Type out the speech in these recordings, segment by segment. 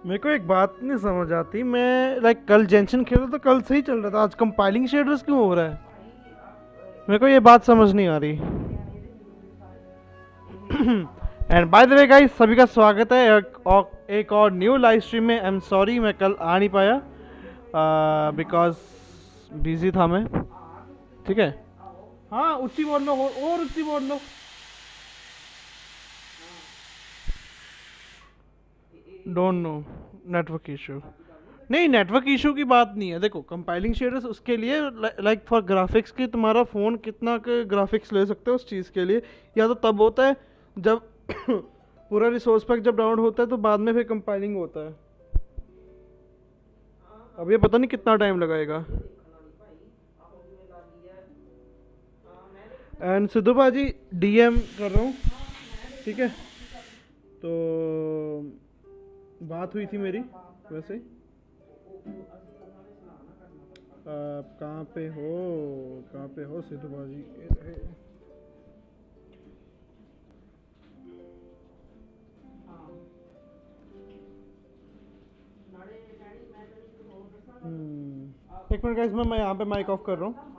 मेरे को एक बात नहीं समझ आती। मैं लाइक कल जेंशन खेला तो कल सही चल रहा था, आज कंपाइलिंग शेडर्स क्यों हो रहा है? मेरे को ये बात समझ नहीं आ रही। And by the way guys, सभी का स्वागत है एक और न्यू लाइव स्ट्रीम में। आई एम सॉरी मैं कल आ नहीं पाया बिकॉज बिजी था मैं। ठीक है। हाँ उच्ची बोल लो, और उच्ची बोल लो। Don't know, network issue. नहीं, नेटवर्क इशू की बात नहीं है। देखो कंपाइलिंग शेडर्स उसके लिए, लाइक फॉर ग्राफिक्स की, तुम्हारा फ़ोन कितना के ग्राफिक्स ले सकते हो उस चीज़ के लिए। या तो तब होता है जब पूरा रिसोर्स पैक जब डाउन होता है, तो बाद में फिर कंपाइलिंग होता है। अब ये पता नहीं कितना टाइम लगाएगा। एंड सिद्धू बाजी, डीएम कर रहा हूँ। ठीक है। तो बात हुई थी मेरी वैसे। कहाँ पे हो, कहाँ पे हो सिद्धू बाजी? एक मिनट गाइस, मैं यहाँ पे माइक ऑफ कर रहा हूँ।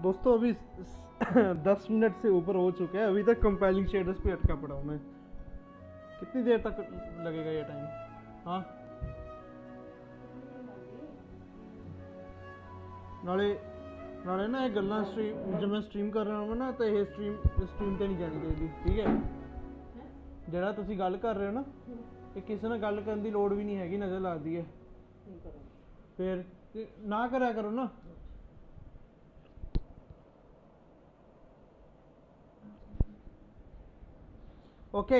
दोस्तों अभी 10 मिनट से ऊपर हो चुके हैं, अभी तक कंपाइलिंग शेडर्स पे अटका पड़ा हूँ मैं। कितनी देर तक लगेगा ये टाइम? हाँ नाले नाले ना एक गल्ला स्ट्रीम जब मैं स्ट्रीम कर रहा हूँ ना तो ये स्ट्रीम ਤੇ ਨਹੀਂ ਜਾਣੀ ਚਾਹੀਦੀ, ਠੀਕ ਹੈ? ਜਿਹੜਾ ਤੁਸੀਂ ਗੱਲ ਕਰ ਰਹੇ ਹੋ ਨਾ, ਇਹ ਕਿਸੇ ਨਾਲ ਗੱਲ ਕਰਨ ਦੀ ਲੋੜ ਵੀ ਨਹੀਂ ਹੈਗੀ, ਨਜ਼ਰ ਲੱਗਦੀ ਹੈ। ਫਿਰ ਨਾ ਕਰਿਆ ਕਰੋ ਨਾ। ओके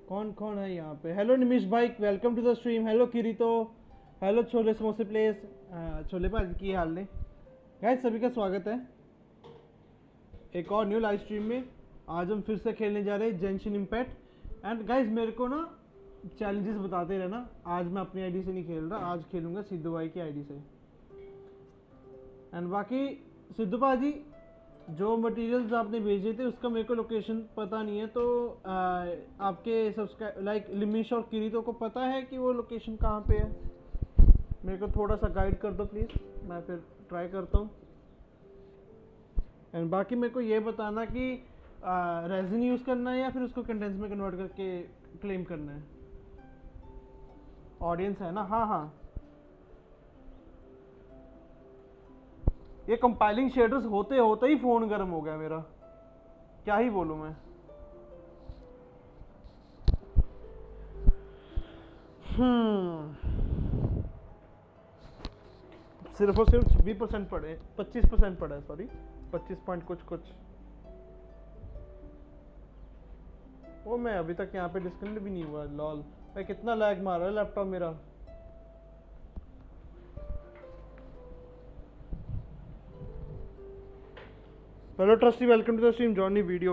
कौन कौन है यहाँ पे? हेलो निमिष भाई, welcome to the stream. Hello Kirito, hello chole samose place, chole भाजी की हाल ने गाइस, सभी का स्वागत है एक और न्यू लाइव स्ट्रीम में। आज हम फिर से खेलने जा रहे हैं जेंशिन इम्पैक्ट। एंड गाइस मेरे को ना चैलेंजेस बताते रहना, आज मैं अपनी आईडी से नहीं खेल रहा, आज खेलूंगा सिद्धू भाई की आईडी से। एंड बाकी सिद्धू भाजी जो मटेरियल्स आपने भेजे थे उसका मेरे को लोकेशन पता नहीं है, तो आपके सब्सक्राइब लाइक लिमिश और किरीतो को पता है कि वो लोकेशन कहाँ पे है? मेरे को थोड़ा सा गाइड कर दो प्लीज़, मैं फिर ट्राई करता हूँ। एंड बाकी मेरे को ये बताना कि रेजिन यूज़ करना है या फिर उसको कंडेंस में कन्वर्ट करके क्लेम करना है। ऑडियंस है ना? हाँ हाँ, ये कंपाइलिंग शेडर्स होते होते ही फ़ोन गर्म हो गया मेरा, क्या ही बोलूँ मैं। सिर्फ और सिर्फ 26% पड़े, 25% पड़ा है, सॉरी 25 पॉइंट कुछ कुछ। वो मैं अभी तक यहाँ पे डिस्कनेक्ट भी नहीं हुआ। लॉल भाई कितना लैग मार रहा है लैपटॉप मेरा। Hello trusty, welcome to the stream Johnny video.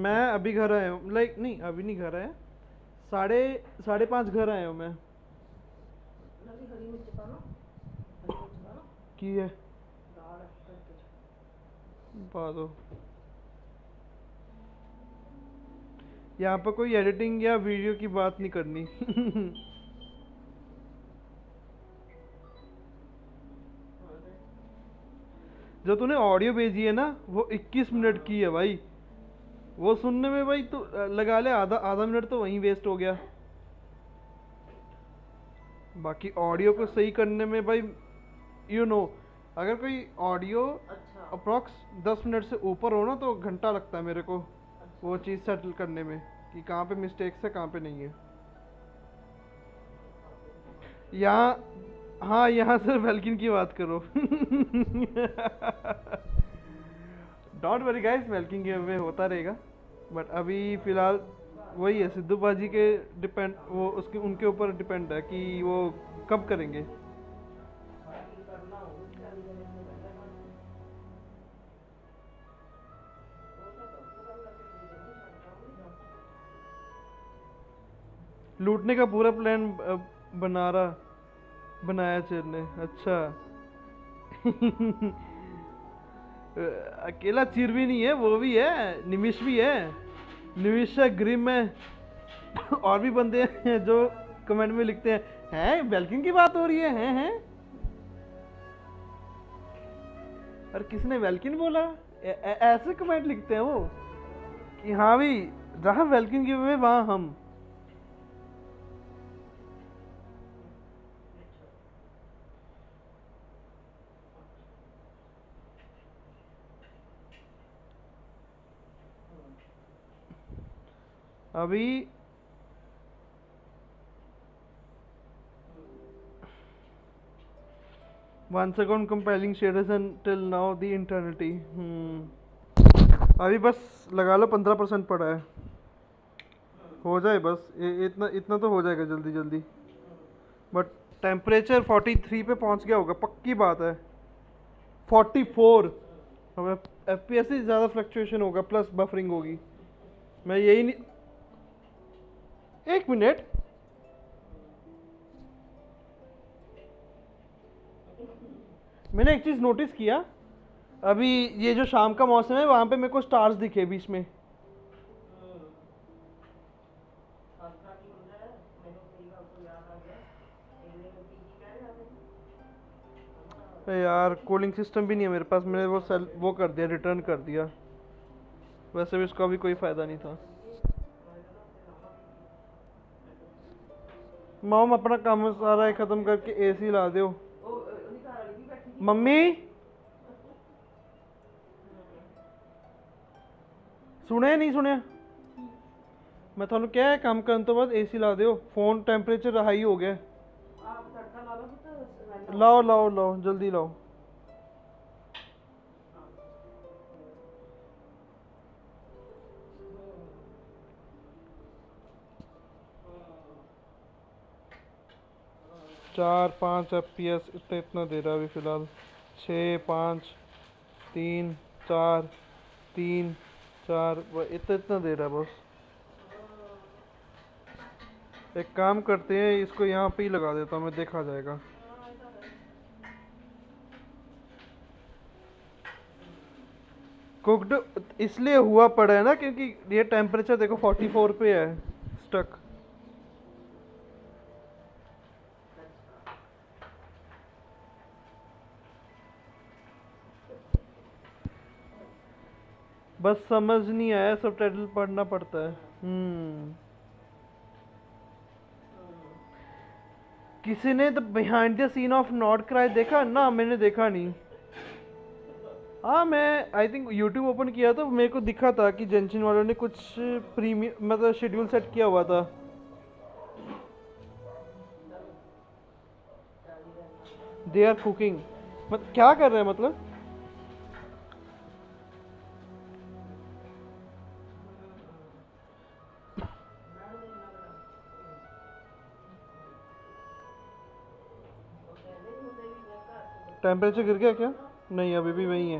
मैं अभी घर आया हूँ, लाइक नहीं अभी नहीं घर आया, 5:30 घर आया हूँ मैं। की है दो यहाँ पर कोई एडिटिंग या वीडियो की बात नहीं करनी। जो तूने ऑडियो भेजी है ना वो 21 मिनट की है भाई, वो सुनने में भाई तो लगा ले आधा आधा मिनट तो वहीं वेस्ट हो गया। बाकी ऑडियो को सही करने में भाई अगर कोई ऑडियो अप्रॉक्स 10 मिनट से ऊपर हो ना तो घंटा लगता है मेरे को वो चीज़ सेटल करने में कि कहाँ पे मिस्टेक्स है कहाँ पे नहीं है। यहाँ हाँ, यहाँ से वेल्किन की बात करो। Don't worry guys, Welkin give away होता रहेगा, बट अभी फिलहाल वही है सिद्धू बाजी के डिपेंड, वो उसके उनके ऊपर डिपेंड है कि वो कब करेंगे। लूटने का पूरा प्लान बनाया चेर ने, अच्छा। अकेला चीर भी नहीं है, वो भी है, निमिष भी है, निमिष है, ग्रिम है, और भी बंदे हैं जो कमेंट में लिखते हैं वेल्किन की बात हो रही है हैं। और किसने वेल्किन बोला? ऐसे कमेंट लिखते हैं वो कि हाँ भाई जहाँ वेल्किन की वे वहाँ हम। अभी once again compelling shaders until now the eternity। अभी बस लगा लो 15% पड़ा है, हो जाए बस इतना इतना तो हो जाएगा जल्दी जल्दी। बट टेम्परेचर 43 पे पहुंच गया होगा, पक्की बात है। 44 हमें FPS से ज़्यादा फ्लक्चुएशन होगा, प्लस बफरिंग होगी। मैं यही नहीं, एक मिनट, मैंने एक चीज़ नोटिस किया, अभी ये जो शाम का मौसम है वहाँ पे मेरे को स्टार्स दिखे बीच में। यार कूलिंग सिस्टम भी नहीं है मेरे पास, मैंने वो कर दिया, रिटर्न कर दिया। वैसे भी इसका भी कोई फ़ायदा नहीं था। मॉम अपना काम सारा ख़त्म करके एसी ला दो। मम्मी सुने नहीं सुने? मैं थानू क्या है, काम करने तो बाद एसी ला दो, फोन टेम्परेचर हाई हो गया। लाओ लाओ लाओ जल्दी लाओ। चार पाँच FPS इतना इतना दे रहा है अभी फ़िलहाल। 6 5 3 4 3 4 इतना इतना दे रहा है बस। एक काम करते हैं, इसको यहाँ पे ही लगा देता हूँ मैं, देखा जाएगा। कुकड इसलिए हुआ पड़ा है ना क्योंकि ये टेम्परेचर देखो 44 पे है स्टक। बस समझ नहीं आया, सब टाइटल पढ़ना पड़ता है। किसी ने the behind the scene of not cry देखा ना? मैंने देखा नहीं। हाँ मैं आई थिंक यूट्यूब ओपन किया तो मेरे को दिखा था कि जेंशिन वालों ने कुछ प्रीमियम मतलब शेड्यूल सेट किया हुआ था। दे आर कुकिंग मतलब क्या कर रहे हैं मतलब? टेम्परेचर गिर गया क्या? नहीं अभी भी वही है।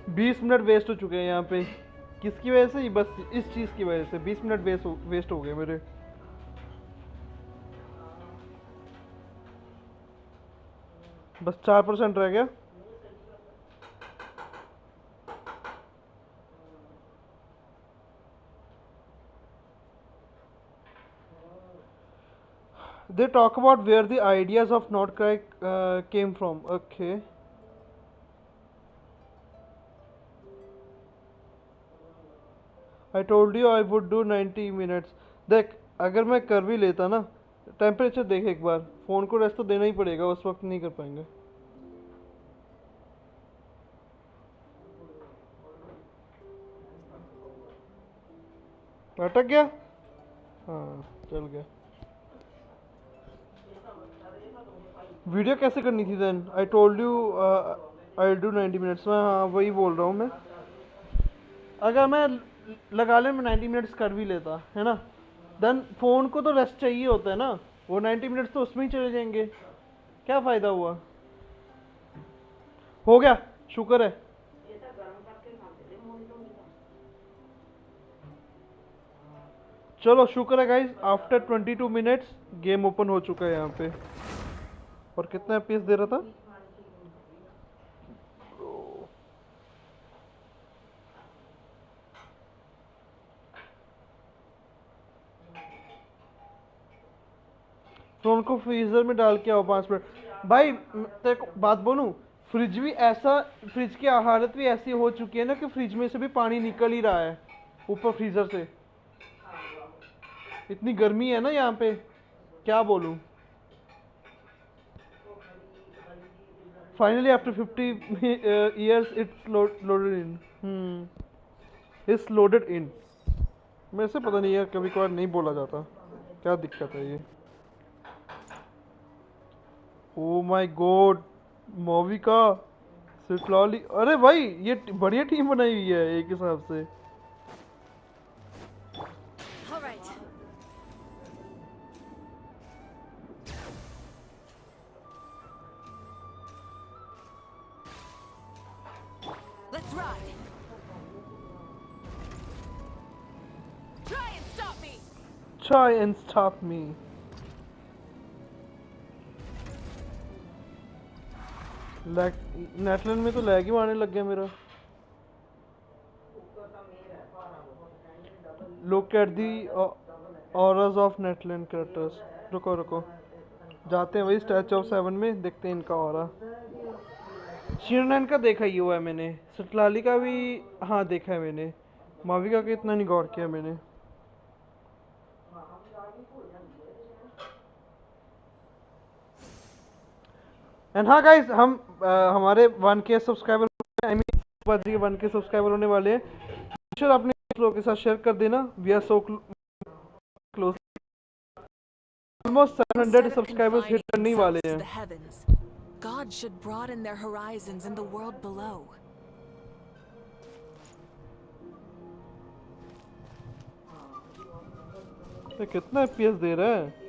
20 मिनट वेस्ट हो चुके हैं यहाँ पे। किसकी वजह से? बस इस चीज़ की वजह से 20 मिनट वेस्ट हो गए मेरे। बस 4% रह गया। They talk about where the ideas of Nordcry came from. Okay. I told you I would do 90 minutes. देख अगर मैं कर भी लेता ना, टेम्परेचर देख एक बार, फ़ोन को रेस्ट तो देना ही पड़ेगा, उस वक्त नहीं कर पाएंगे। अटक गया? हाँ चल गया। वीडियो कैसे करनी थी then? I told you I do 90 minutes में। हाँ वही बोल रहा हूँ मैं। अगर मैं लगा ले मैं 90 मिनट्स कर भी लेता है ना, देन फ़ोन को तो रेस्ट चाहिए होता है ना, वो 90 मिनट्स तो उसमें ही चले जाएंगे, क्या फ़ायदा हुआ? हो गया, शुक्र है। चलो शुक्र है guys, after 22 minutes game open हो चुका है यहाँ पे। और कितना FPS दे रहा था? तो उनको फ्रीजर में डाल के आओ 5 मिनट। भाई तेरे को बात बोलूं, फ्रिज भी ऐसा, फ्रिज की हालत भी ऐसी हो चुकी है ना कि फ्रिज में से भी पानी निकल ही रहा है ऊपर फ्रीजर से। इतनी गर्मी है ना यहाँ पे, क्या बोलूं। Finally after 50 years it's loaded in. It's loaded इन। मेरे से पता नहीं यार, कभी कभार नहीं बोला जाता, क्या दिक्कत है ये। ओ माय गॉड, मोविका सिटलॉली, अरे भाई ये बढ़िया टीम बनाई हुई है एक हिसाब से। Let's ride. Try and stop me. Lag Natlan में तो लैग ही आने लग गया मेरा। Look at the auras of Natlan characters. रुको रुको, जाते हैं वही स्टैचू ऑफ 7 में, देखते हैं इनका ऑरा। शिवनैन का देखा ही हुआ है मैंने, सतलाली का भी हाँ देखा है मैंने, माविका का इतना नहीं गौर किया मैंने। एंड हाँ गाइस, हम हमारे 1K subscriber, I mean 1K subscriber होने वाले हैं। श्योर अपने लोगों के साथ शेयर कर देना। We are so close, almost 700 Instead of subscribers hit confining करने ही वाले themselves to हैं। the heavens, God should broaden their horizons in the world below. ये कितना FPS दे रहा है?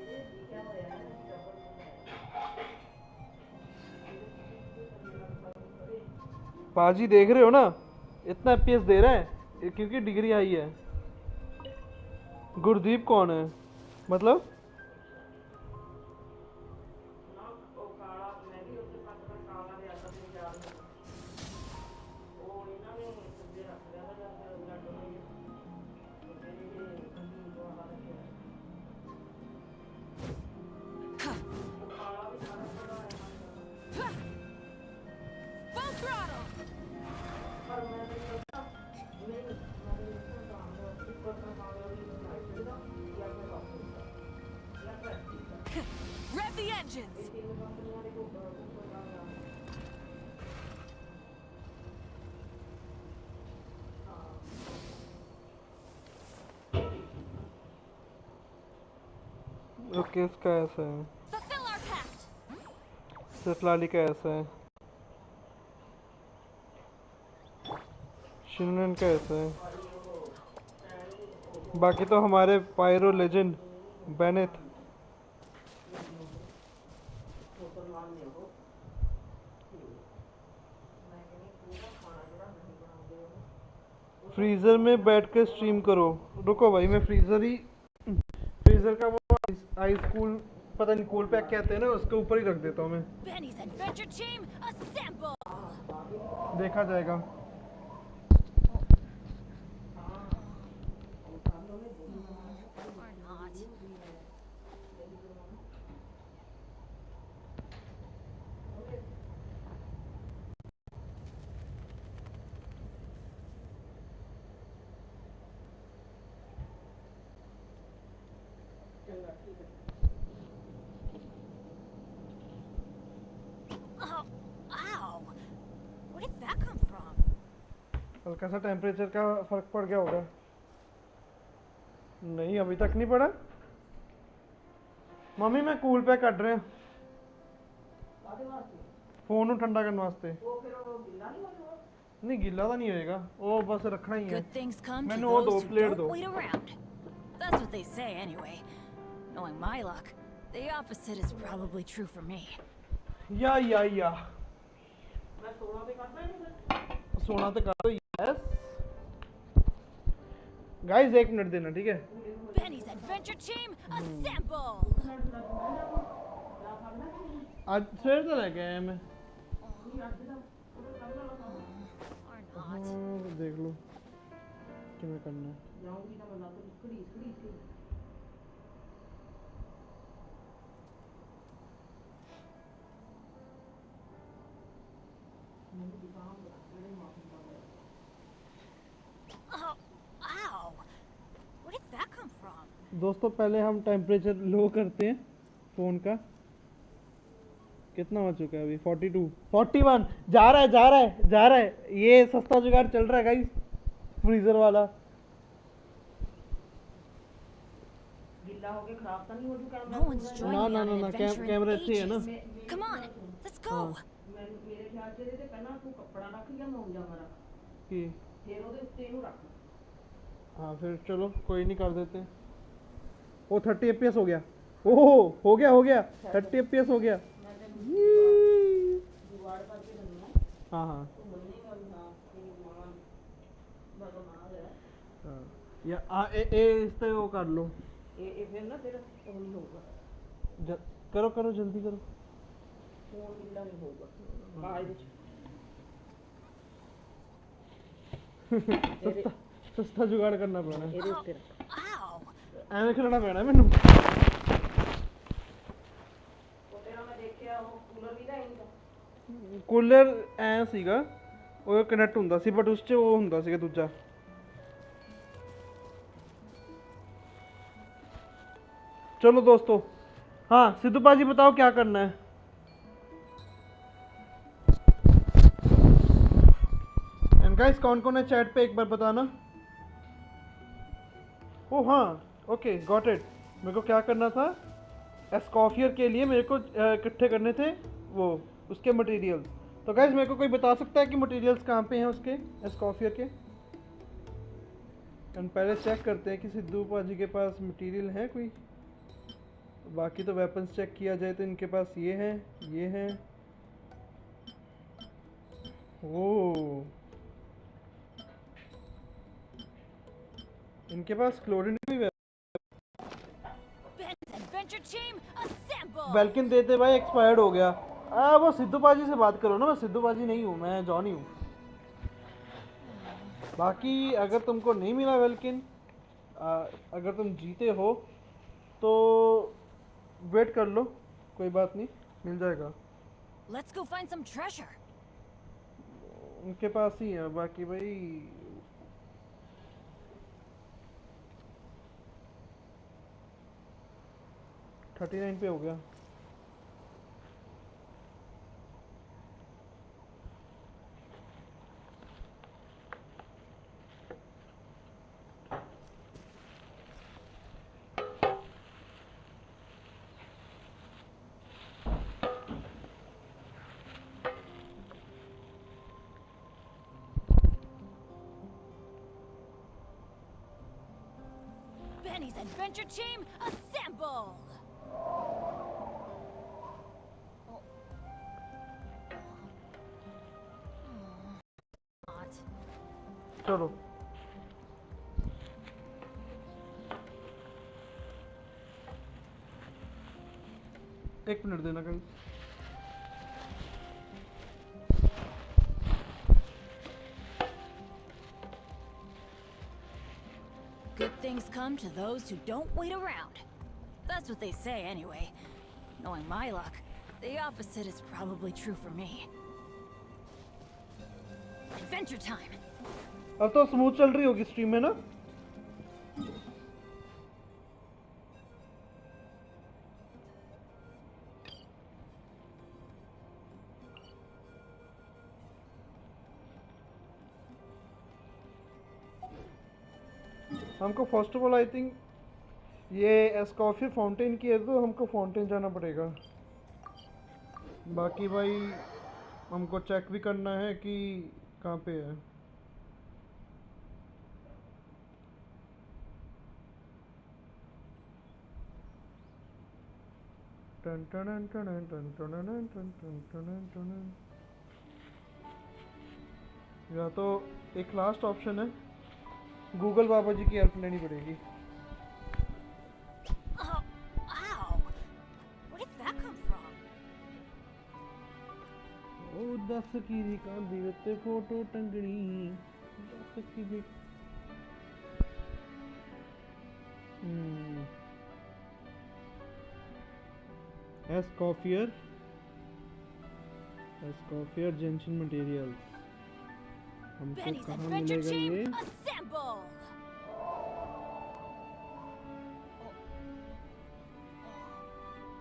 पाजी देख रहे हो ना, इतना FPS दे रहा है क्योंकि डिग्री आई है। गुरदीप कौन है मतलब? Full throttle! Rev the engines! Okay, इसका ऐसा है, Fulfill our pact! सतलाली का ऐसा है, शिनन का ऐसा है, बाकी तो हमारे पायरो लेजेंड बेनेथ। फ्रीजर में बैठ के स्ट्रीम करो। रुको भाई, मैं फ्रीजर का वो आइस कूल, पता नहीं कूल पैक कहते हैं ना, उसके ऊपर ही रख देता हूँ मैं। Benny's adventure team, assemble! देखा जाएगा। Or not. Oh, ow! Where did that come from? हल्का सा टेम्परेचर का फर्क पड़ गया होगा। नहीं अभी तक नहीं पड़ा। मम्मी मैं कूल पैक कर रहे हैं फोन ਨੂੰ ठंडा करने वास्ते। नहीं गिल्ला तो नहीं होएगा, वो बस रखना ही है। Good things come to मैंने वो दो those who प्लेट don't दो। wait around. That's what they say anyway. Knowing my luck, the opposite is probably true for me. या सोना तो कर दो। यस गाइस, 1 मिनट देना, ठीक है? Benny's adventure team, assemble! आज फिर तो लेके आया मैं। Or not. देख लो किमें करना है। Oh, ow! Where did that come from? दोस्तों पहले हम टेम्परेचर लो करते हैं फ़ोन का। कितना हो चुका है अभी? 42 41 जा रहा है। ये सस्ता जुगाड़ चल रहा है गाइस, फ्रीजर वाला। No one's joined me on an adventure in camera अच्छी है ना? ages. Come on, let's go! कि हाँ फिर चलो कोई नहीं, कर देते हैं। ओ 30 FPS हो गया। ओह हो गया 30 FPS हो गया। हाँ हाँ या इस पे वो कर लो। करो जल्दी करो। फोन इल्ला नहीं होगा आ ਇਹਦੇ ਚ सस्ता जुगाड़ करना पैना ਇਹਦੇ ਉੱਤੇ ਰੱਖ ਐਵੇਂ ਖਿਲਾਉਣਾ ਪੈਣਾ ਮੈਨੂੰ ਤੇਰਾ ਮੈਂ ਦੇਖਿਆ ਉਹ ਕੂਲਰ ਵੀ ਨਾ ਇੰਦਾ ਕੂਲਰ ਐ ਸੀਗਾ ਉਹ ਕਨੈਕਟ ਹੁੰਦਾ ਸੀ ਬਟ ਉਸ 'ਚ ਉਹ ਹੁੰਦਾ ਸੀਗਾ ਦੂਜਾ चलो दोस्तों हाँ सिद्धू पाजी बताओ क्या करना है एंड गाइस कौन कौन है चैट पे एक बार बताना ओ हाँ ओके गॉट इट मेरे को क्या करना था एस्कॉफियर के लिए मेरे को इकट्ठे करने थे वो उसके मटेरियल्स तो गाइस मेरे को कोई बता सकता है कि मटेरियल्स कहाँ पे हैं उसके एस्कॉफियर के एंड पहले चेक करते हैं कि सिद्धू पाजी के पास मटेरियल है कोई बाकी तो वेपन्स चेक किया जाए तो इनके पास ये हैं ओ इनके पास क्लोरीन भी वेल्किन देते भाई एक्सपायर्ड हो गया वो सिद्धू पाजी से बात करो ना मैं सिद्धू पाजी नहीं हूँ मैं जॉनी हूँ बाकी अगर तुमको नहीं मिला वेल्किन अगर तुम जीते हो तो वेट कर लो कोई बात नहीं मिल जाएगा Let's go find some treasure. उनके पास ही है बाकी भाई थर्टी 39 पे हो गया Benny's adventure team, assemble! चलो एक मिनट देना कहीं Good things come to those who don't wait around. That's what they say anyway. Knowing my luck, the opposite is probably true for me. Adventure time! अब तो smooth चल रही होगी stream में ना हमको first of all I think ये एस्कॉफियर fountain की है तो हमको फाउंटेन जाना पड़ेगा बाकी भाई हमको चेक भी करना है कि कहाँ पे है टन टन टन टन टन टन टन टन टन या तो एक लास्ट ऑप्शन है गूगल बाबा जी की हेल्प लेनी पड़ेगी Oh, ow! Where did that come from? ओ 10 की दिखांदी उत्ते फोटो टंगनी 10 की दी एस्कॉफियर जेंशन मटेरियल्स हमको Benny's कहाँ adventure मिलेगा team, ये assemble!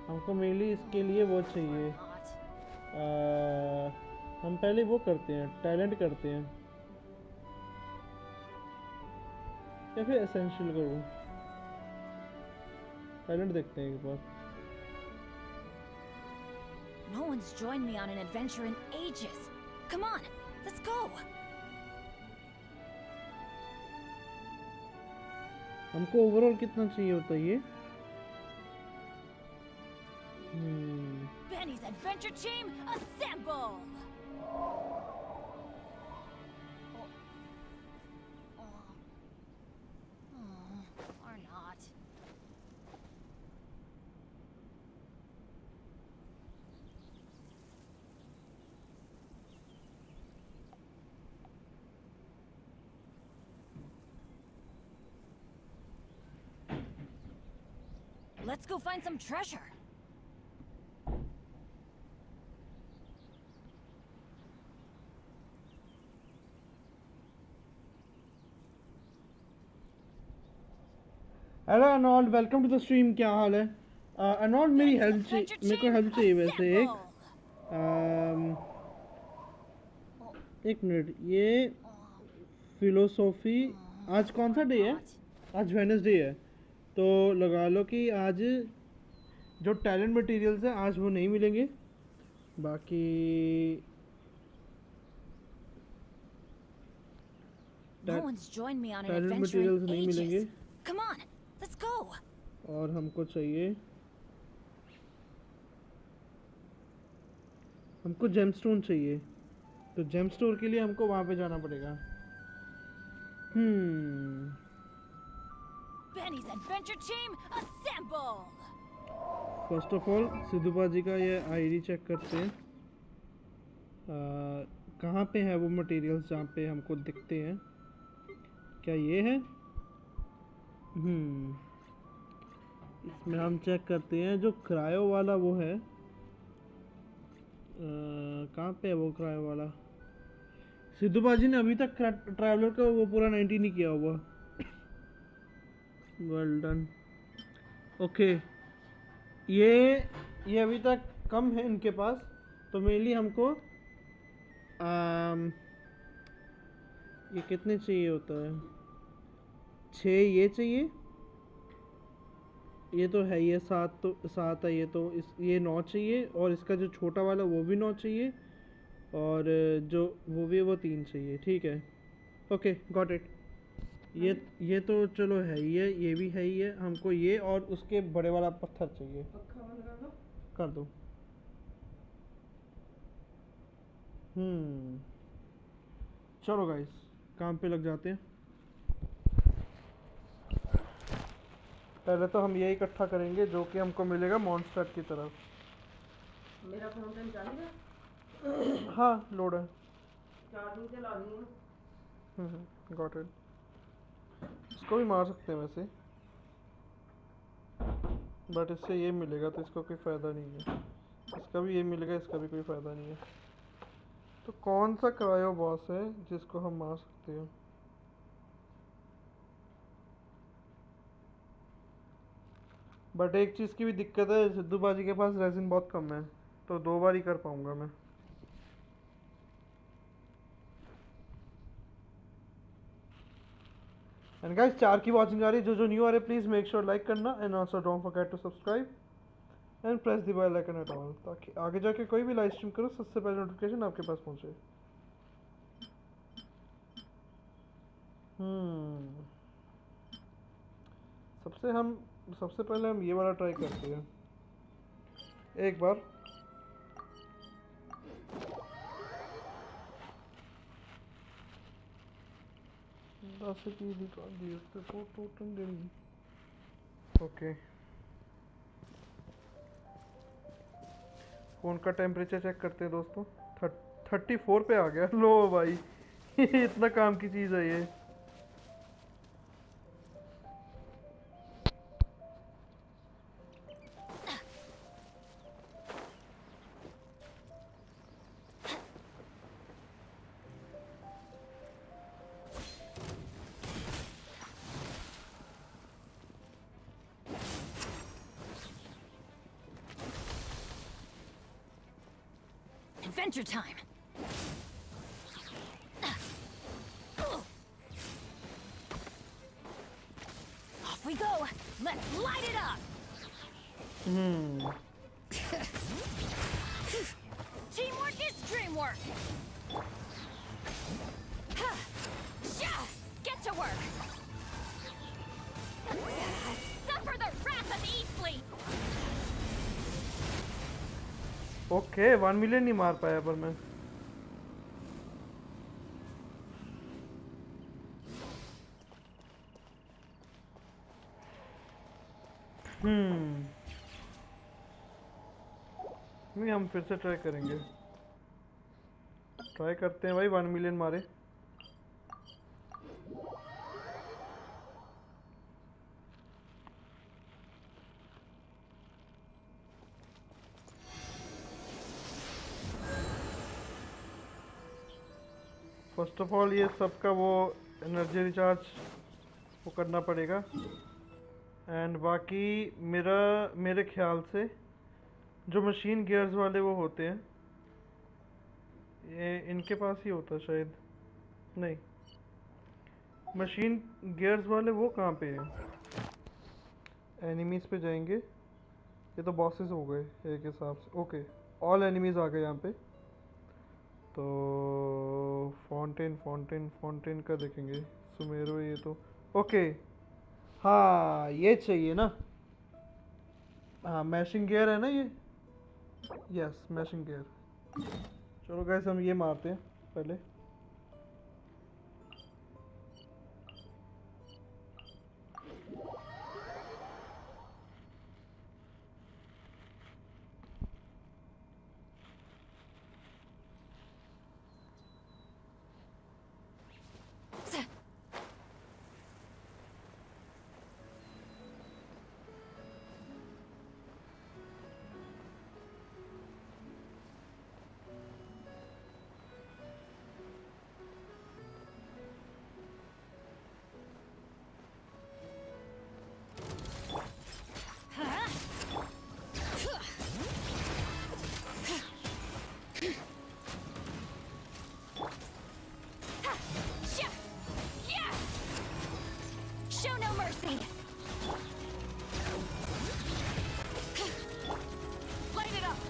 हमको मेनली इसके लिए वो चाहिए हम पहले वो करते हैं टैलेंट करते हैं या फिर एसेंशियल करूँ टैलेंट देखते हैं एक बार No one's joined me on an adventure in ages. Come on, let's go. हमको ओवरऑल कितना चाहिए होता है ये Benny's adventure team, assemble! Or not. Let's go find some treasure. Hello Arnold, welcome to the stream. क्या हाल है अनॉल्ड? मेरी Benny's हेल्प चाहिए, Adventure मेरे को Chain, हेल्प चाहिए वैसे एक assemble! एक मिनट। ये फिलोसॉफी, आज कौन सा डे है? आज वेडनेसडे है, तो लगा लो कि आज जो टैलेंट मटेरियल्स हैं आज वो नहीं मिलेंगे। बाकी No one's joined me on an talent adventure materials in नहीं मिलेंगे। ages. Come on, let's go. और हमको चाहिए, हमको जेमस्टोन चाहिए, तो जेमस्टोन के लिए हमको वहाँ पे जाना पड़ेगा। Benny's Adventure Chain, assemble! First of all Siddhu ji का ये आईडी चेक करते हैं। कहाँ पे है वो मटेरियल्स जहाँ पे हमको दिखते हैं? क्या ये है? इसमें हम चेक करते हैं जो क्रायो वाला वो है। कहाँ पे है वो क्रायो वाला? सिद्धू बाजी ने अभी तक ट्रैवलर का वो पूरा 90 नहीं किया हुआ। Well done. ओके, ये अभी तक कम है इनके पास, तो मेनली हमको ये कितने चाहिए होता है? 6 ये चाहिए, ये तो है, ये 7 तो 7 है, ये 9 चाहिए, और इसका जो छोटा वाला वो भी 9 चाहिए, और जो वो भी है वो 3 चाहिए। ठीक है, ओके गॉट इट। ये तो चलो है ही है, ये भी है ही है। हमको ये और उसके बड़े वाला पत्थर चाहिए। पक्का बंद कर दो। कर दो। चलो गाइस, काम पे लग जाते हैं। पहले तो हम ये इकट्ठा करेंगे जो कि हमको मिलेगा मॉन्स्टर की तरफ। मेरा फाउंटेन चालू है। हाँ लोड है। चार्जिंग से ला दी है। Got it. इसको भी मार सकते हैं वैसे, बट इससे ये मिलेगा तो इसको कोई फ़ायदा नहीं है। इसका भी ये मिलेगा, इसका भी कोई फ़ायदा नहीं है। तो कौन सा क्रायो बॉस है जिसको हम मार सकते हैं? बट एक चीज़ की भी दिक्कत है, सिद्धू बाजी के पास रेजिन बहुत कम है, तो 2 बार ही कर पाऊंगा मैं। एंड गाइस, 4 की वॉचिंग आ रही है। जो न्यू आ रहे प्लीज़ मेक श्योर लाइक करना, and also don't forget to subscribe and press the bell icon at all, ताकि आगे जाके कोई भी लाइव स्ट्रीम करो सबसे पहले नोटिफिकेशन आपके पास पहुंचे। सबसे पहले हम ये वाला ट्राई करते हैं एक बार। ओके, फ़ोन का टेम्परेचर चेक करते हैं दोस्तों। 34 पे आ गया। लो भाई इतना काम की चीज़ है ये। Adventure time! Off we go! Let's light it up! Teamwork is dreamwork! Get to work! Suffer the wrath of Eastleaf! Okay 1 million नहीं मार पाया पर मैं। नहीं, हम फिर से ट्राई करेंगे। ट्राई करते हैं भाई, 1 मिलियन मारे। फर्स्ट ऑफ ऑल ये सबका वो एनर्जी रिचार्ज वो करना पड़ेगा। एंड बाकी मेरे ख्याल से जो मशीन गियर्स वाले वो होते हैं, ये इनके पास ही होता है शायद। नहीं, मशीन गियर्स वाले वो कहाँ पे हैं? एनिमीज पे जाएंगे। ये तो बॉसेस हो गए एक हिसाब से। ओके, ऑल एनिमीज आ गए यहाँ पे। तो फाउंटेन फाउंटेन फाउंटेन का देखेंगे। सुमेरो ये तो ओके। हाँ ये चाहिए ना। हाँ मैशिंग गियर है ना ये। Yes mashing gear. चलो गाइस हम ये मारते हैं पहले। Show no mercy. Light it up.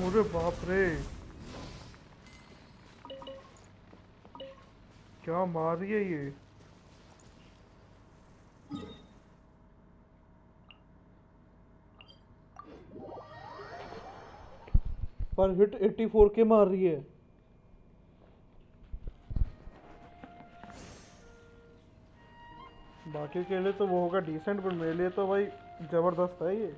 अरे बाप रे, क्या मार रही है ये। पर हिट 84 के मार रही है। बाकी के लिए तो वो होगा डिसेंट, पर मेरे लिए तो भाई जबरदस्त है ये।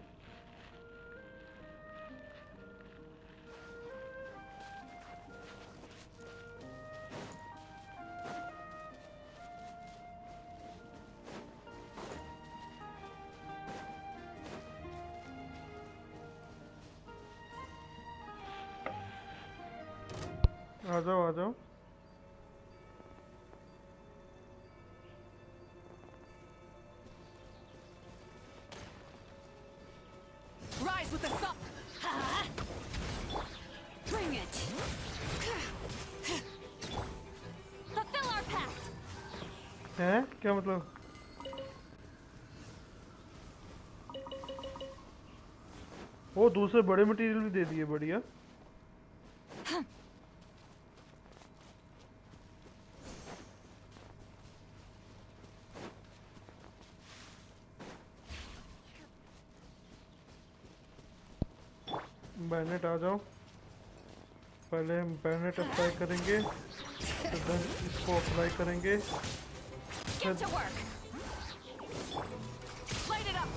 आ जाओ आ जाओ। Rise with the sun. Bring it. Fulfill our pact. हैं क्या मतलब? वो दूसरे बड़े मटेरियल भी दे दिए, बढ़िया। बैनेट आ जाओ। पहले हम बैनेट अप्लाई करेंगे, तो देन इसको अप्लाई करेंगे। Get to work. Light it up.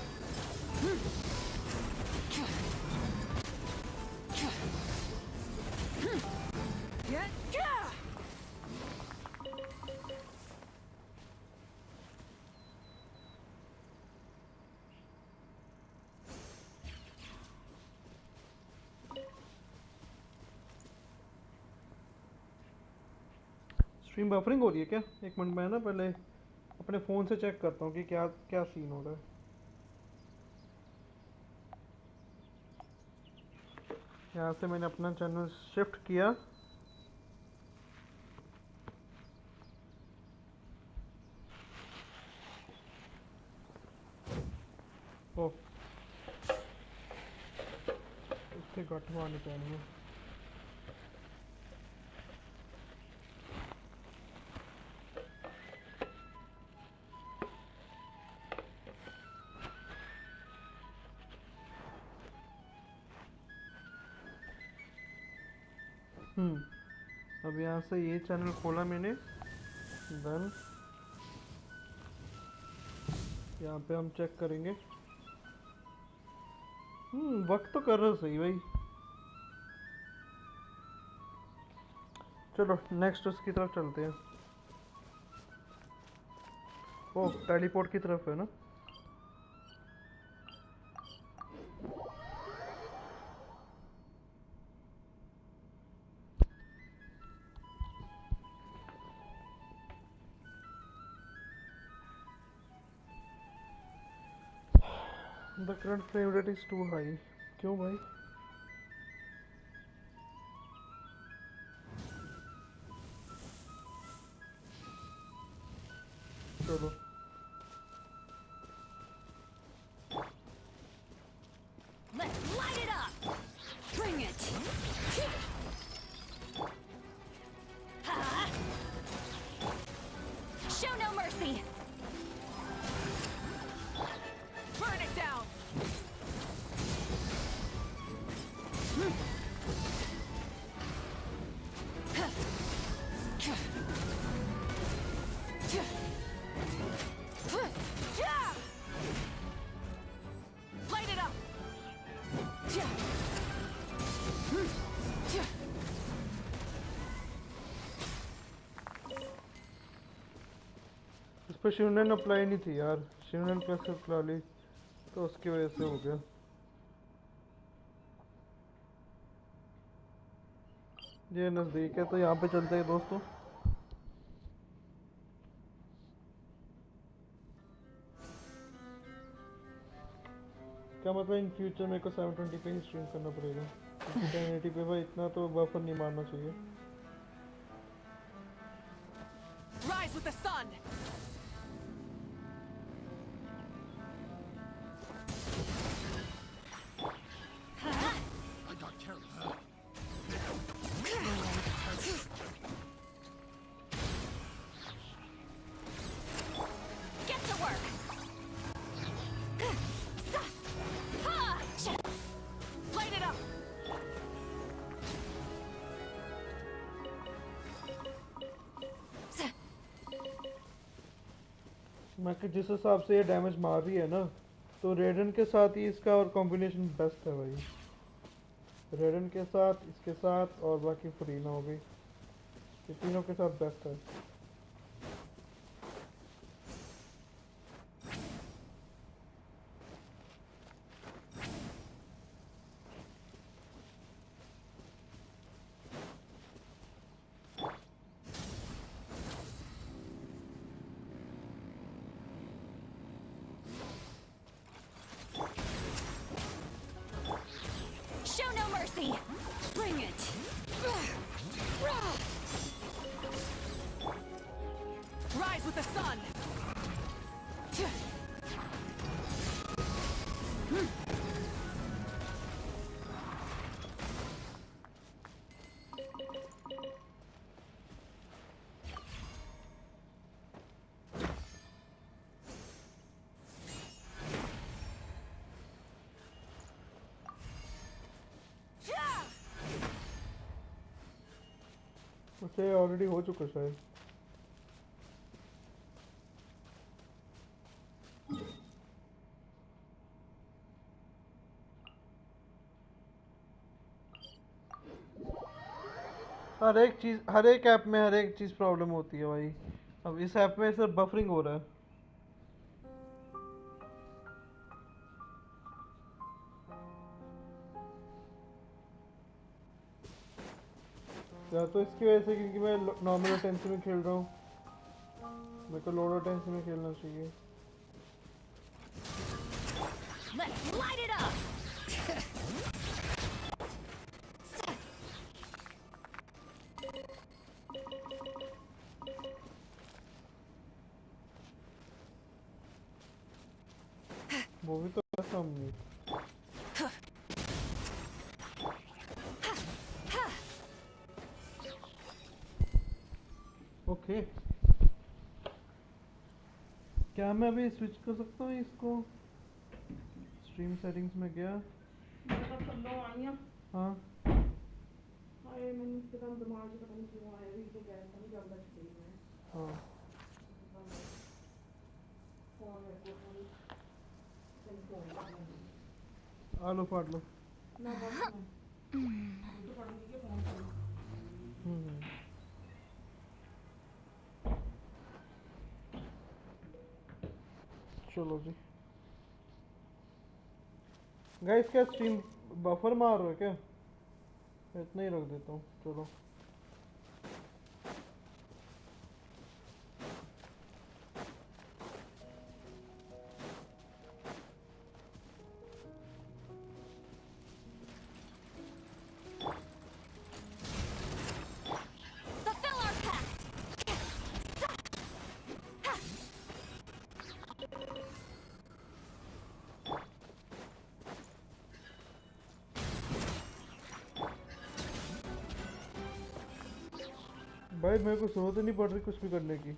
Stream buffering हो रही है क्या? एक मिनट, मैं ना पहले अपने फ़ोन से चेक करता हूँ कि क्या क्या सीन हो रहा है। यहाँ से मैंने अपना चैनल शिफ्ट किया। ओह, उसके गट मारने चाहिए। अब यहाँ से ये चैनल खोला मैंने। देन यहाँ पे हम चेक करेंगे। वक्त तो कर रहा सही भाई। चलो नेक्स्ट उसकी तरफ चलते हैं। ओह, टेलीपोर्ट की तरफ है ना। The current frame rate is too high. क्यों भाई? चलो Let's light it up! Bring it! Ha! Show no mercy! Burn it down! Light it up! इस पर शिवनन अप्लाई नहीं थी यार, शिवनन प्लस अप्लाई ली तो उसकी वजह से हो गया। ये नज़दीक है तो यहाँ पे चलते हैं दोस्तों। क्या मतलब इन फ्यूचर मेरे को 720 पे ही स्ट्रीम करना पड़ेगा, 1080 पे भाई इतना तो बफर नहीं मारना चाहिए। Rise with the sun! I got carried. Get to work! Light it up! मैं कि जिस हिसाब से ये डैमेज मार रही है ना, तो रेडन के साथ ही इसका और कॉम्बिनेशन बेस्ट है भाई। रेडन के साथ, इसके साथ और बाकी फरीना हो गई, ये तीनों के साथ बेस्ट है। Show no mercy! Bring it! Rise with the sun! उसे ऑलरेडी हो चुका शायद। हर एक ऐप में हर एक चीज़ प्रॉब्लम होती है भाई। अब इस ऐप में सिर्फ बफरिंग हो रहा है। या तो इसकी वजह से क्योंकि मैं नॉर्मल टेंशन में खेल रहा हूँ, मेरे को लोडर टेंशन में खेलना चाहिए। Let's light it up! वो भी तो है सामने। ओके, क्या मैं अभी स्विच कर सकता हूँ इसको? स्ट्रीम सेटिंग्स में गया। मतलब थल्लों आईयां हाँ हाय मैंने एकदम दिमाग पता नहीं क्यों आया भी तो गैस नहीं जब तक थी मैं हाँ फोन में को फोन आलो फाड़ लो। ना बस मैं तो पढ़ने के फोन कर हम्म। चलो जी गाइस, क्या स्ट्रीम बफर मार रहा है क्या? इतना ही रख देता हूँ। चलो भाई मेरे को जरूरत ही नहीं पड़ रही कुछ भी करने की।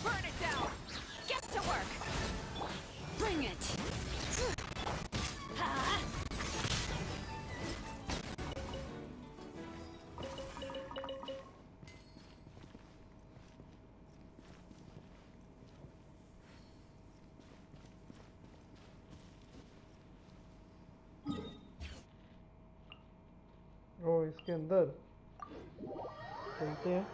Burn it down. Get to work. Bring it. Ah. ओ इसके अंदर चलते हैं।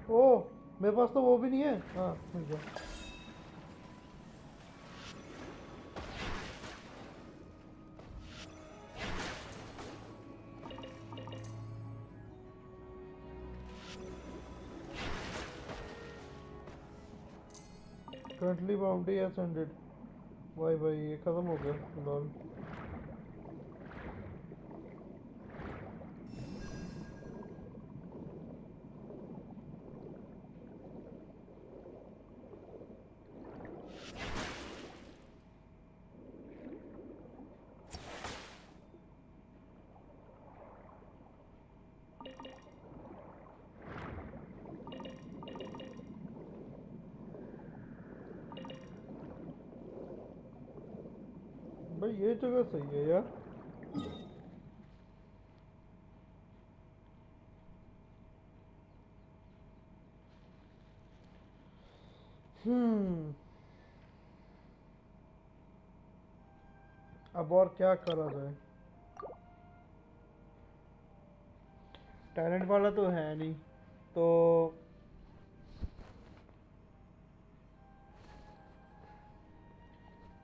ओ मेरे पास तो वो भी नहीं है। हाँ मिल गया। Currently boundary S 100। भाई भाई ये खत्म हो गया लॉल। भाई ये जगह सही है यार। अब और क्या करा जाए। टैलेंट वाला तो है नहीं तो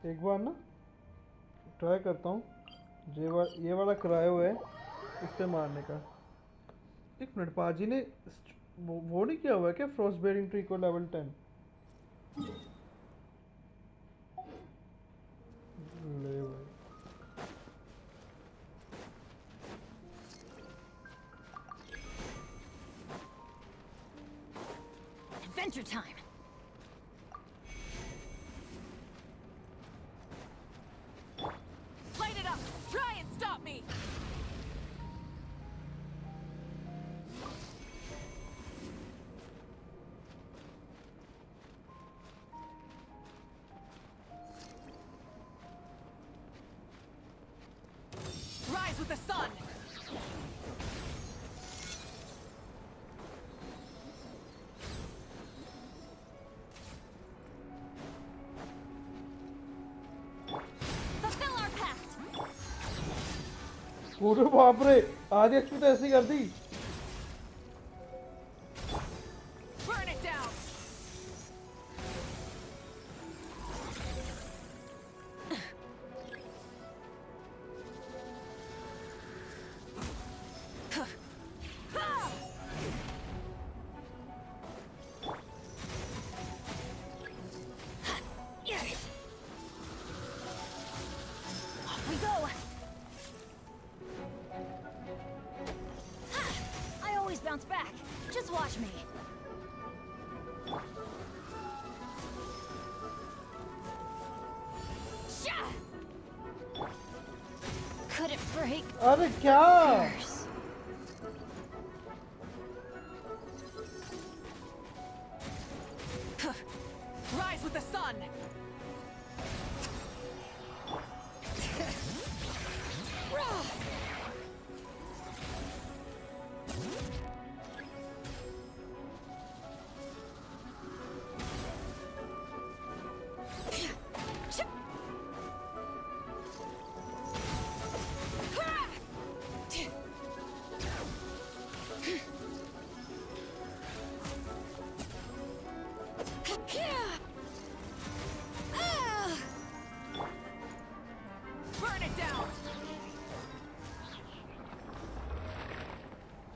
एक बार ना ट्राई करता हूँ। ये वाला कराया हुआ है इससे मारने का। एक मिनट पाजी ने वो नहीं किया हुआ है क्या फ्रॉस्ट बेयरिंग ट्री को लेवल 10? ले भाई। Adventure time. Light it up. Try and stop me. Rise with the sun. Fulfill our pact. पूरे बाप रे आधी एचपी तो ऐसे ही कर दी। Burn it down. Off we go. I always bounce back. Just watch me. Sha! Couldn't break अरे क्या curse. Rise with the sun.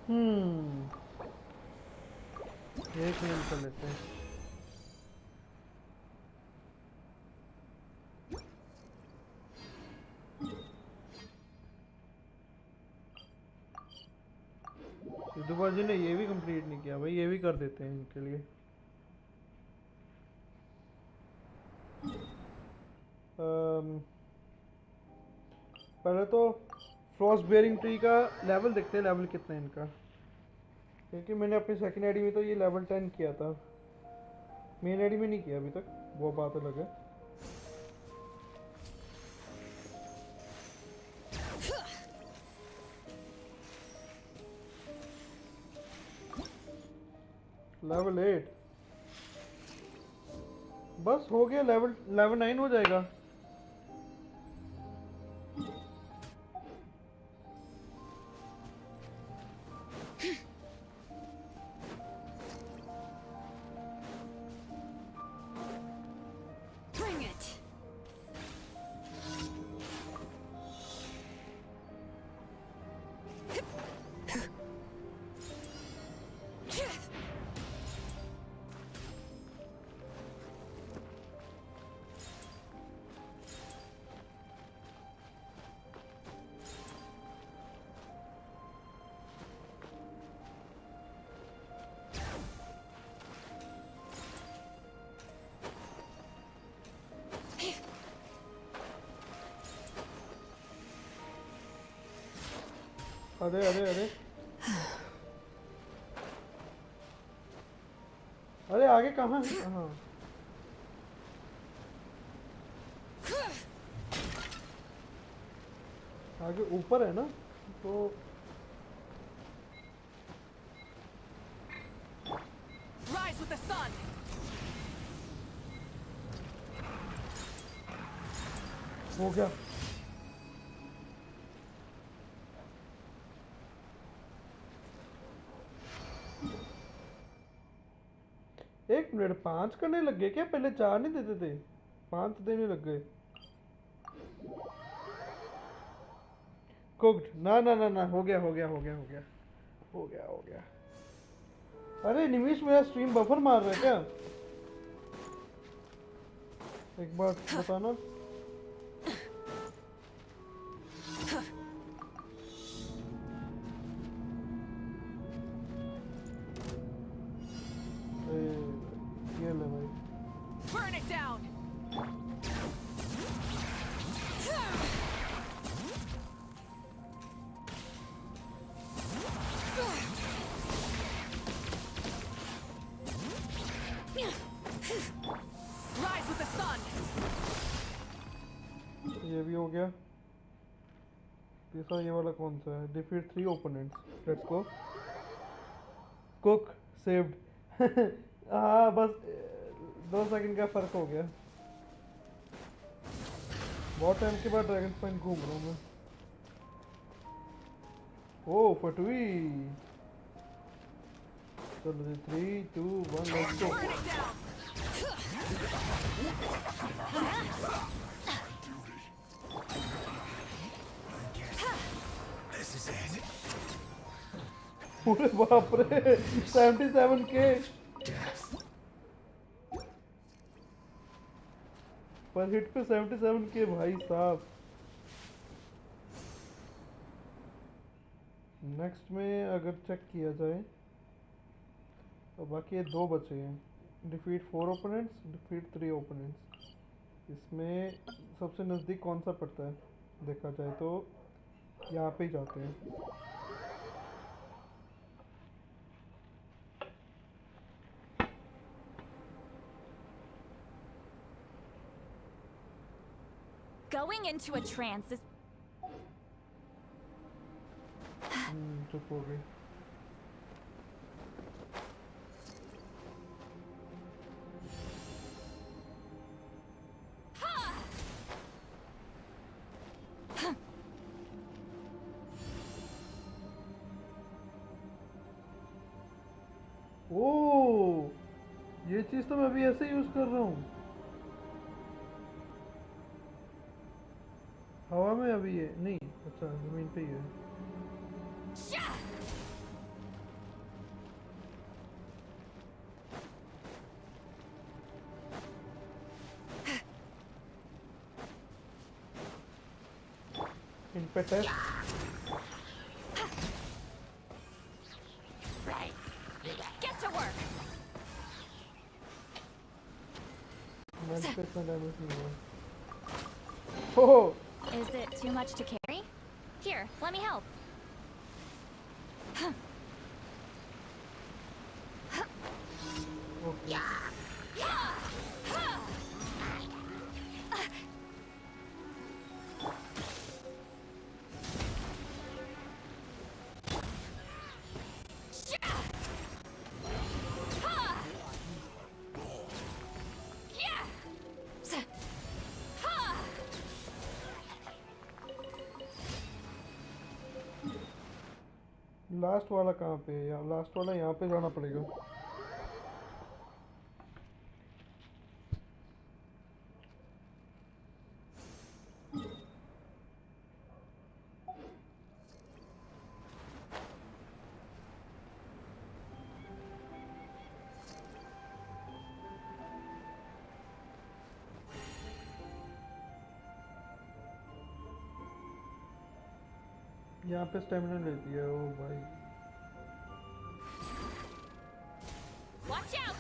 हम्म, एक मिनट कर लेते हैं। सिद्धू बाजी ने ये भी कंप्लीट नहीं किया भाई, ये भी कर देते हैं इनके लिए। अम, पहले तो फ्रॉस्ट बेयरिंग ट्री का लेवल देखते हैं, लेवल कितना है इनका, क्योंकि मैंने अपनी सेकंड आईडी में तो ये लेवल 10 किया था, मेन आईडी में नहीं किया अभी तक, वो बात अलग है। लेवल 8 बस हो गया, लेवल लेवल 9 हो जाएगा। Bring it. अरे अरे अरे अरे आगे कहाँ है? हाँ, आगे ऊपर है ना, तो Rise with the sun. हो गया। एक मिनट, 5 करने लग गए क्या? पहले 4 नहीं देते थे, 5 देने लग गए। कुक्ड, ना ना ना ना, हो गया हो गया हो गया हो गया हो गया हो गया। अरे निमिष, मेरा स्ट्रीम बफर मार रहा है क्या? एक बार बताना। ये ले भाई। Burn it down. Rise with the sun. ये भी हो गया। तीसरा ये वाला कौन सा है? Defeat 3 opponents, let's go. Cook saved. हाँ बस 2 सेकंड का फर्क हो गया। बहुत टाइम के बाद ड्रैगन स्पाइन घूम रहा हूँ मैं। ओ फटुई, चलो 3 2 1 let's go. Burn it down. अरे बाप रे, 77 के पर हिट पे, 77 के भाई साहब। नेक्स्ट में अगर चेक किया जाए तो बाकी ये 2 बचे हैं। Defeat 4 opponents, defeat 3 opponents. इसमें सबसे नज़दीक कौन सा पड़ता है देखा जाए तो यहाँ पे ही जाते हैं। Going into a trance is चुप हो गई। ओ, ये चीज तो मैं अभी ऐसे यूज कर रहा हूँ हवा में। अभी ये नहीं, अच्छा जमीन पे ही है। पे टेस्ट। Get to work. मैंने पे इतना डैमेज नहीं हुआ। ओह Is it too much to carry? Here, let me help. Okay last वाला कहाँ पे है? लास्ट वाला यहाँ पे जाना पड़ेगा। यहाँ पे स्टेमिना लेती है। ओ भाई Watch out!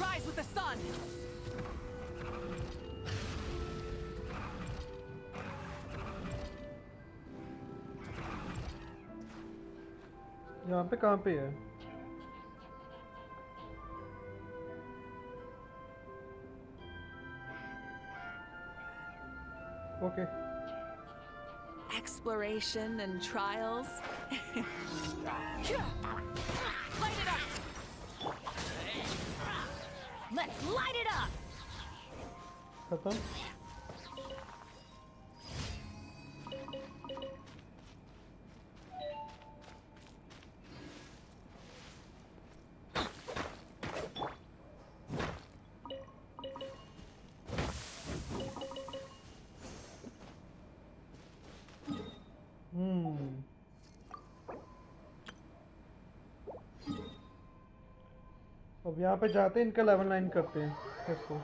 Rise with the sun! यहाँ पे कहाँ पे है? Okay Exploration and trials. Light it up! Let's light it up! खत्म। अब यहाँ पे जाते हैं, इनका लेवल 9 करते हैं इसको।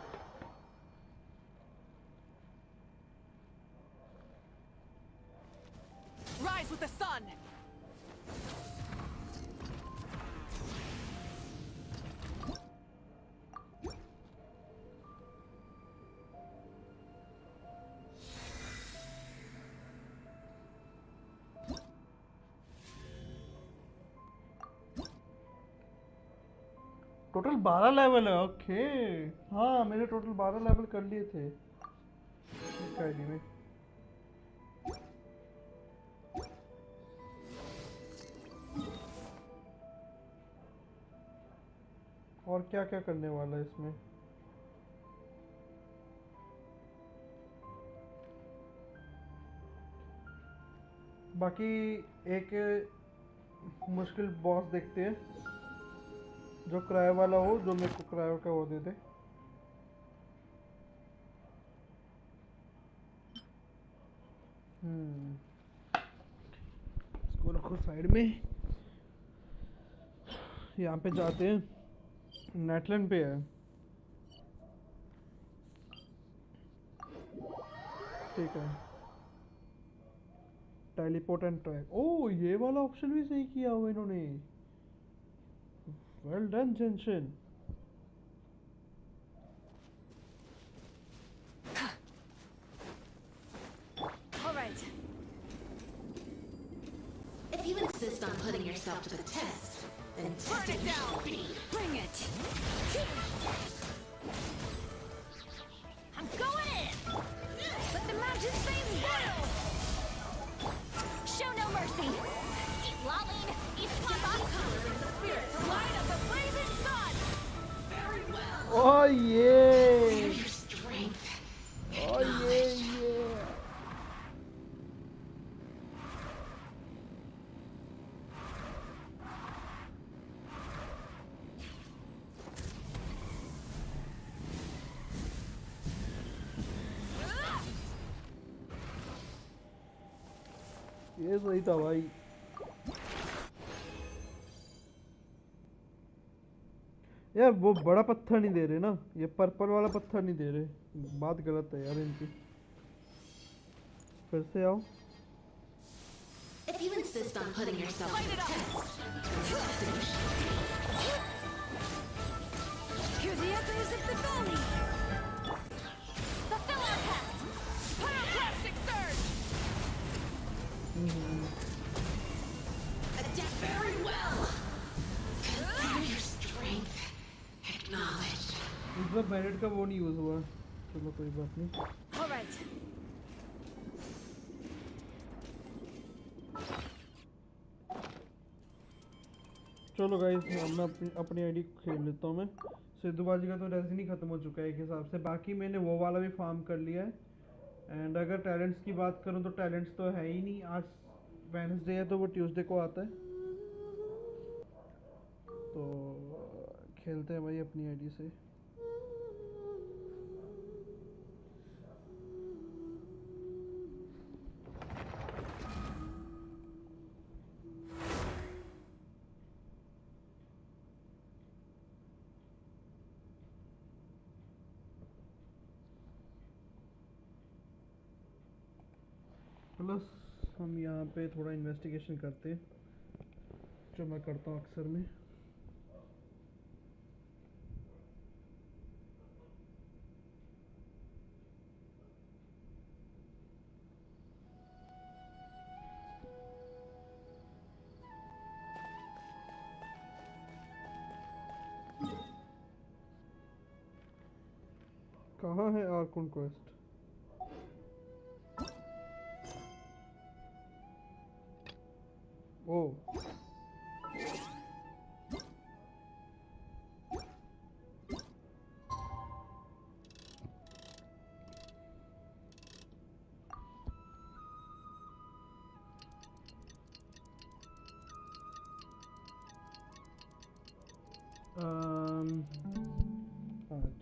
Rise with the sun! Total 12 level है। ओके हाँ मैंने टोटल 12 लेवल कर लिए थे इस आईडी में। और क्या क्या करने वाला है इसमें? बाकी एक मुश्किल बॉस देखते हैं जो किराए वाला हो, जो मेरे को किराए का वो दे दे। इसको रखो साइड में। यहाँ पे जाते हैं, नेटलैंड पे है। ठीक है टेलीपोर्ट एंड ट्रैक। ओ ये वाला ऑप्शन भी सही किया हुआ इन्होंने। Well done Genshin. All right. If you insist on putting yourself to the test, then Burn it down! Bring it! I'm going in! Let the mountain flames boil! Show no mercy! Keep lolling! Eat flop Light up the blazing sun! ओ ये your strength. ओ ये ये सही था भाई। यार वो बड़ा पत्थर नहीं दे रहे ना, ये पर्पल वाला पत्थर नहीं दे रहे, बात गलत है यार इनकी। फिर से आओ। If you insist on putting yourself to Light the it up. test, Hear the echoes of the valley! Fulfill our pact. Pyroclastic surge. adapt very well. Consider your strength acknowledged. इस बार बैनेट का वो नहीं यूज हुआ, चलो कोई बात नहीं। All right. चलो गाइस, मैं अपनी आईडी खेल लेता हूँ। मैं सिद्धूबाजी का तो रेज़िन ही ख़त्म हो चुका है एक हिसाब से, बाकी मैंने वो वाला भी फार्म कर लिया है। एंड अगर टैलेंट्स की बात करूँ तो टैलेंट्स तो है ही नहीं, आज वेडनेसडे है तो वो ट्यूसडे को आता है। तो खेलते हैं भाई अपनी आईडी से। प्लस हम यहाँ पे थोड़ा इन्वेस्टिगेशन करते हैं, जो मैं करता हूँ अक्सर में। कहाँ है archon quest? Oh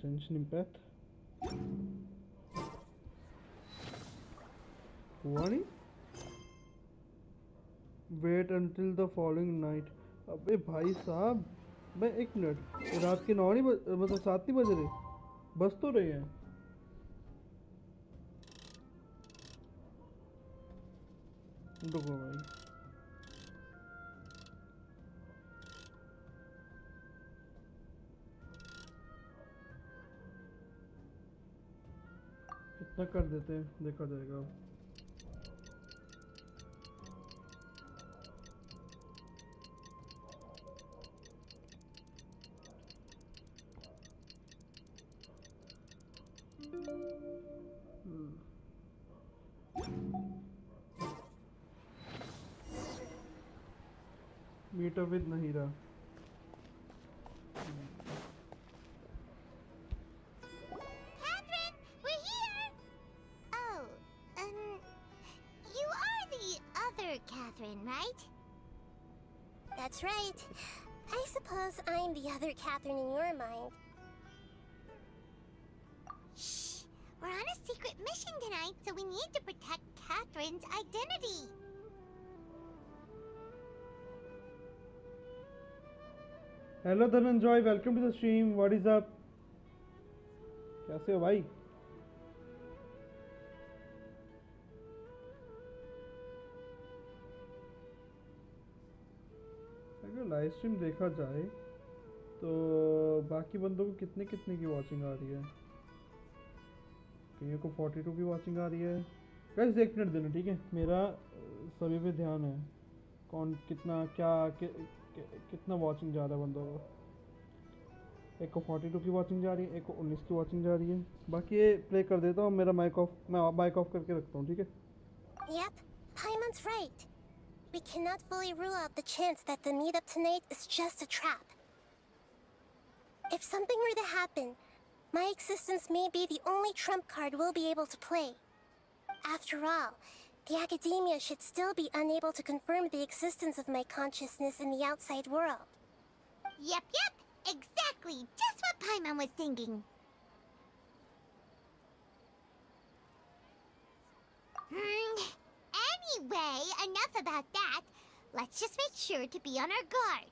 Genshin Impact हुआ नहीं। Wait until the following night. अबे भाई साहब, मैं एक मिनट, रात के 9 नहीं मतलब 7 नहीं बज रहे, बज तो रहे हैं। रुको भाई, इतना कर देते हैं, देखा जाएगा अब। Meet up with Nahida. Catherine, we're here! Oh, you are the other Catherine, right? That's right. I suppose I'm the other Catherine in your mind. Shh! We're on a secret mission tonight, so we need to protect Catherine's identity. Hello Dhananjay, welcome to the stream, what is up? कैसे हो भाई? अगर live stream देखा जाए तो बाकी बंदों को कितने कितने की वॉचिंग आ रही है। कईयों को 42 की वॉचिंग आ रही है। गाइस 1 मिनट देना, ठीक है? मेरा सभी पे ध्यान है, कौन कितना क्या कितना वॉचिंग जा रहा है बंदों को। एक को 42 की वॉचिंग जा रही है, एक को 19 की वॉचिंग जा रही है। बाकी ये प्ले कर देता हूँ, मेरा माइक ऑफ, मैं माइक ऑफ करके रखता हूँ, ठीक है? Yep, Paimon's right. We cannot fully rule out the chance that the meetup tonight is just a trap. If something were to happen, my existence may be the only trump card we'll be able to play. After all, the academia should still be unable to confirm the existence of my consciousness in the outside world. Yep, exactly. Just what Paimon was thinking. And Anyway, enough about that. Let's just make sure to be on our guard.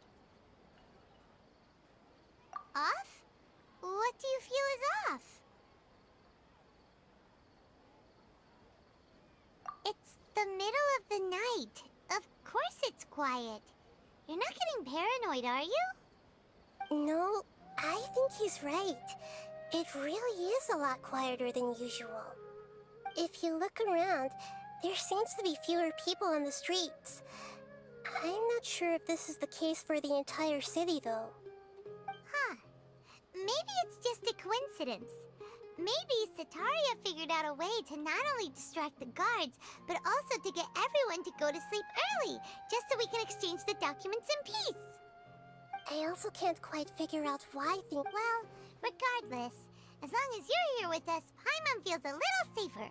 Off? What do you feel is off? It's the middle of the night. Of course it's quiet. You're not getting paranoid, are you? No, I think he's right. It really is a lot quieter than usual. If you look around, there seems to be fewer people on the streets. I'm not sure if this is the case for the entire city, though. Huh. Maybe it's just a coincidence. Maybe Sataria figured out a way to not only distract the guards, but also to get everyone to go to sleep early, just so we can exchange the documents in peace. I also can't quite figure out why things... Well, regardless, as long as you're here with us, Paimon feels a little safer.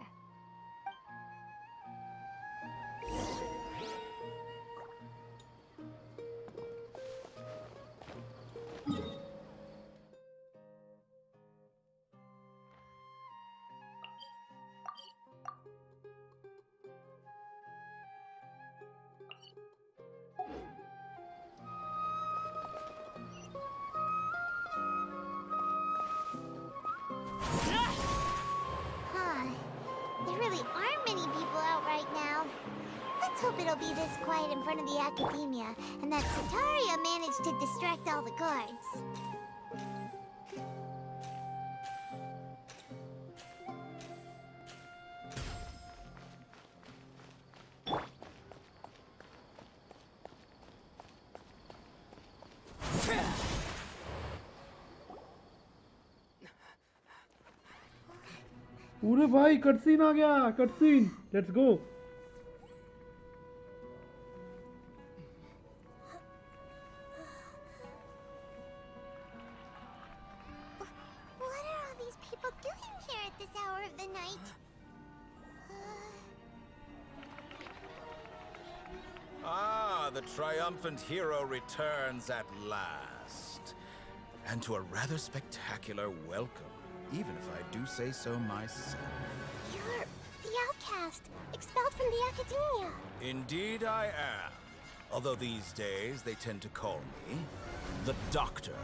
There really aren't many people out right now. Let's hope it'll be this quiet in front of the Academia, and that Sataria managed to distract all the guards. अरे भाई cutscene आ गया cutscene let's go What are all these people doing here at this hour of the night? Ah, the triumphant hero returns at last. And to a rather spectacular welcome, even if I do say so myself. You're the outcast, expelled from the Academia. Indeed I am. Although these days they tend to call me the Doctor.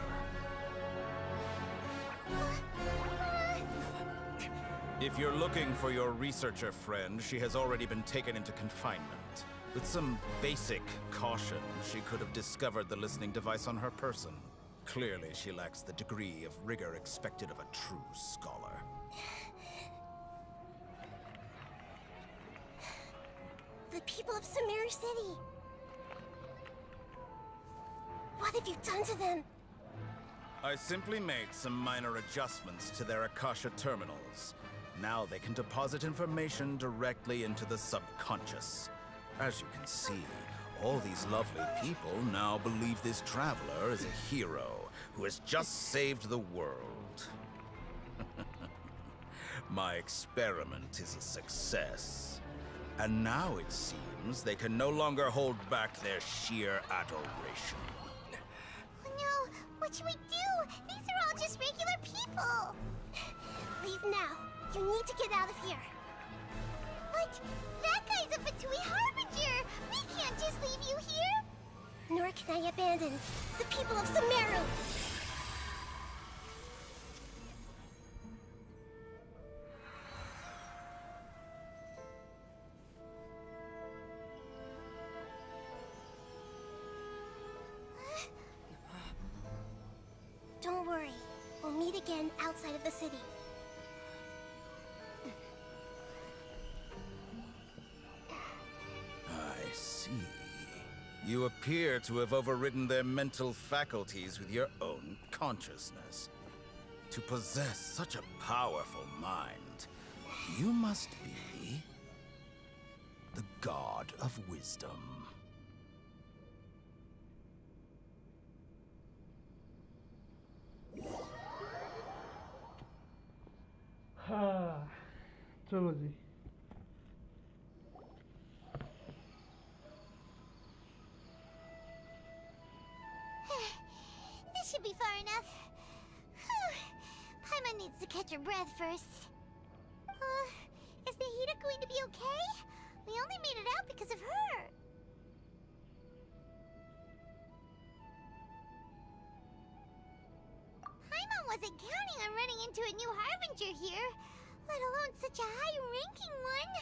If you're looking for your researcher friend, she has already been taken into confinement. With some basic caution, she could have discovered the listening device on her person. Clearly, she lacks the degree of rigor expected of a true scholar. The people of Sumeru City. What have you done to them? I simply made some minor adjustments to their Akasha terminals. Now they can deposit information directly into the subconscious. As you can see, all these lovely people now believe this traveler is a hero who has just saved the world. My experiment is a success. And now it seems they can no longer hold back their sheer adoration. Oh no, what should we do? These are all just regular people. Leave now. You need to get out of here. But that guy's a Fatui Harbinger. We can't just leave you here. Nor can I abandon the people of Sumeru. Don't worry. We'll meet again outside of the city. I see. You appear to have overridden their mental faculties with your own consciousness. To possess such a powerful mind, you must be the god of wisdom. हाँ चलो जी This should be far enough. Whew. Paimon needs to catch her breath first. Is the heater going to be okay? We only made it out because of her. Paimon wasn't counting on running into a new Harbinger here, let alone such a high-ranking one.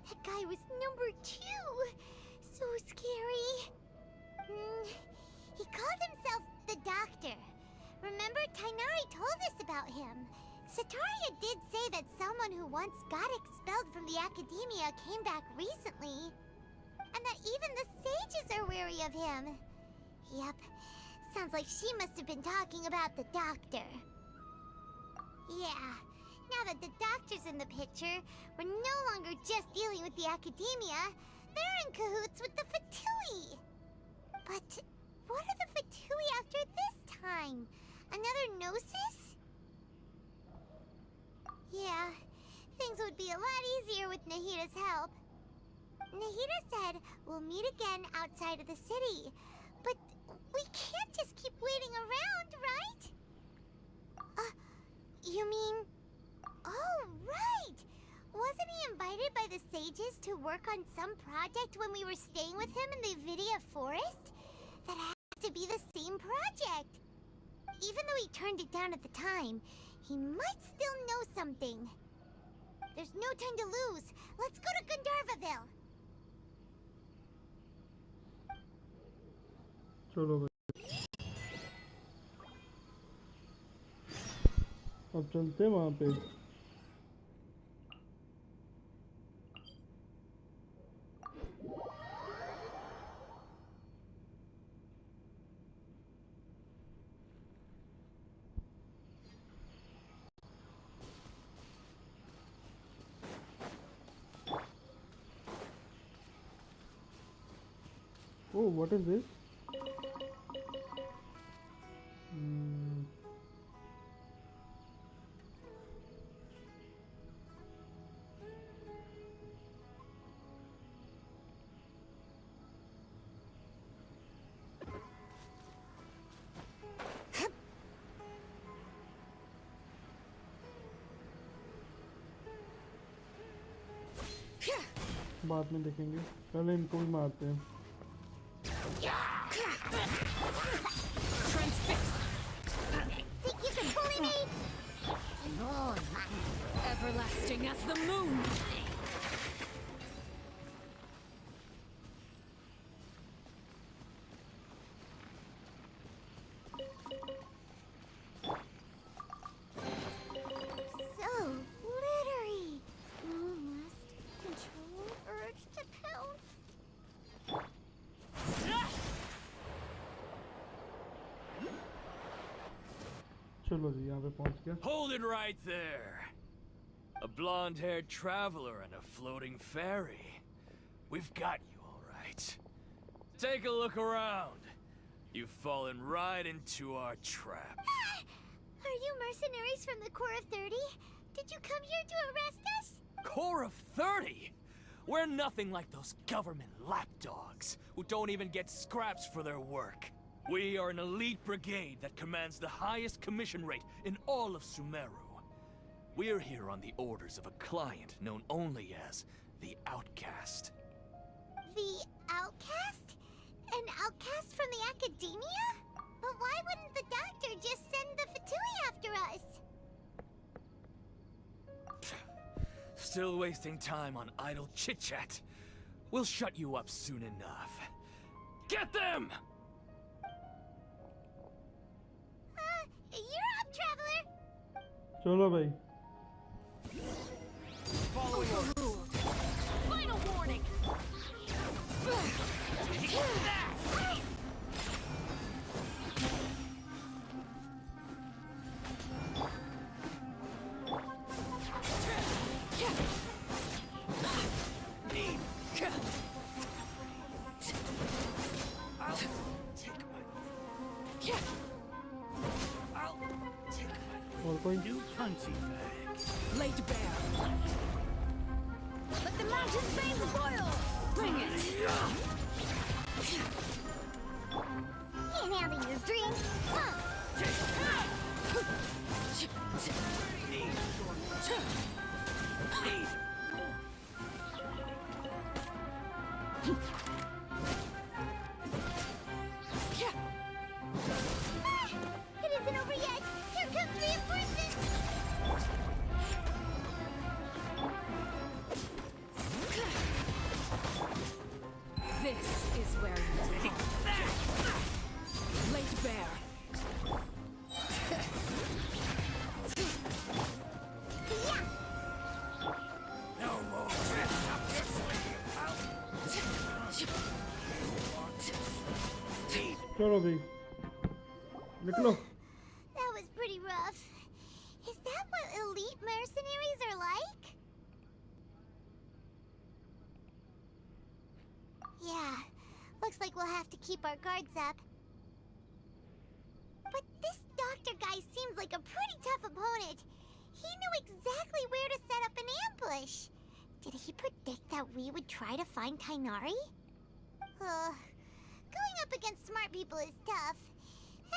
That guy was number 2. So scary. He called himself the Doctor. Remember, Tainari told us about him. Sataria did say that someone who once got expelled from the academia came back recently. And that even the sages are wary of him. Yep, sounds like she must have been talking about the Doctor. Yeah, now that the Doctor's in the picture, we're no longer just dealing with the academia. They're in cahoots with the Fatui. But what are the Fatui after this time? Another Gnosis? Yeah, things would be a lot easier with Nahida's help. Nahida said we'll meet again outside of the city. But we can't just keep waiting around, right? You mean... Oh, right! Wasn't he invited by the sages to work on some project when we were staying with him in the Vidia Forest? That has to be the same project. Even though he turned it down at the time, he might still know something. There's no time to lose. Let's go to Gandharvaville. चलो भाई अब चलते हैं वहाँ पे Oh, what is this? बाद में देखेंगे पहले इनको भी मारते हैं Think you can bully me? Everlasting as the moon. So glittery. Almost control urge to pounce. चलो जी यहाँ पे पहुँच गया Hold it right there. A blonde-haired traveler and a floating fairy. We've got you all right. Take a look around. You've fallen right into our trap. Are you mercenaries from the Corps of 30? Did you come here to arrest us? Corps of 30? We're nothing like those government lapdogs who don't even get scraps for their work. We are an elite brigade that commands the highest commission rate in all of Sumeru. We're here on the orders of a client known only as the Outcast. The Outcast? An outcast from the academia? But why wouldn't the Doctor just send the Fatui after us? Still wasting time on idle chit-chat. We'll shut you up soon enough. Get them! You're up, traveler! चलो भाई Overruled. Final warning. और कोई Laid bare. Let the mountain's veins boil. Bring it. Can't handle your drink. चलो भाई निकलो. That was pretty rough. Is that what elite mercenaries are like? Yeah, looks like we'll have to keep our guards up. But this doctor guy seems like a pretty tough opponent. He knew exactly where to set up an ambush. Did he predict that we would try to find Tainari? Going up against smart people is tough.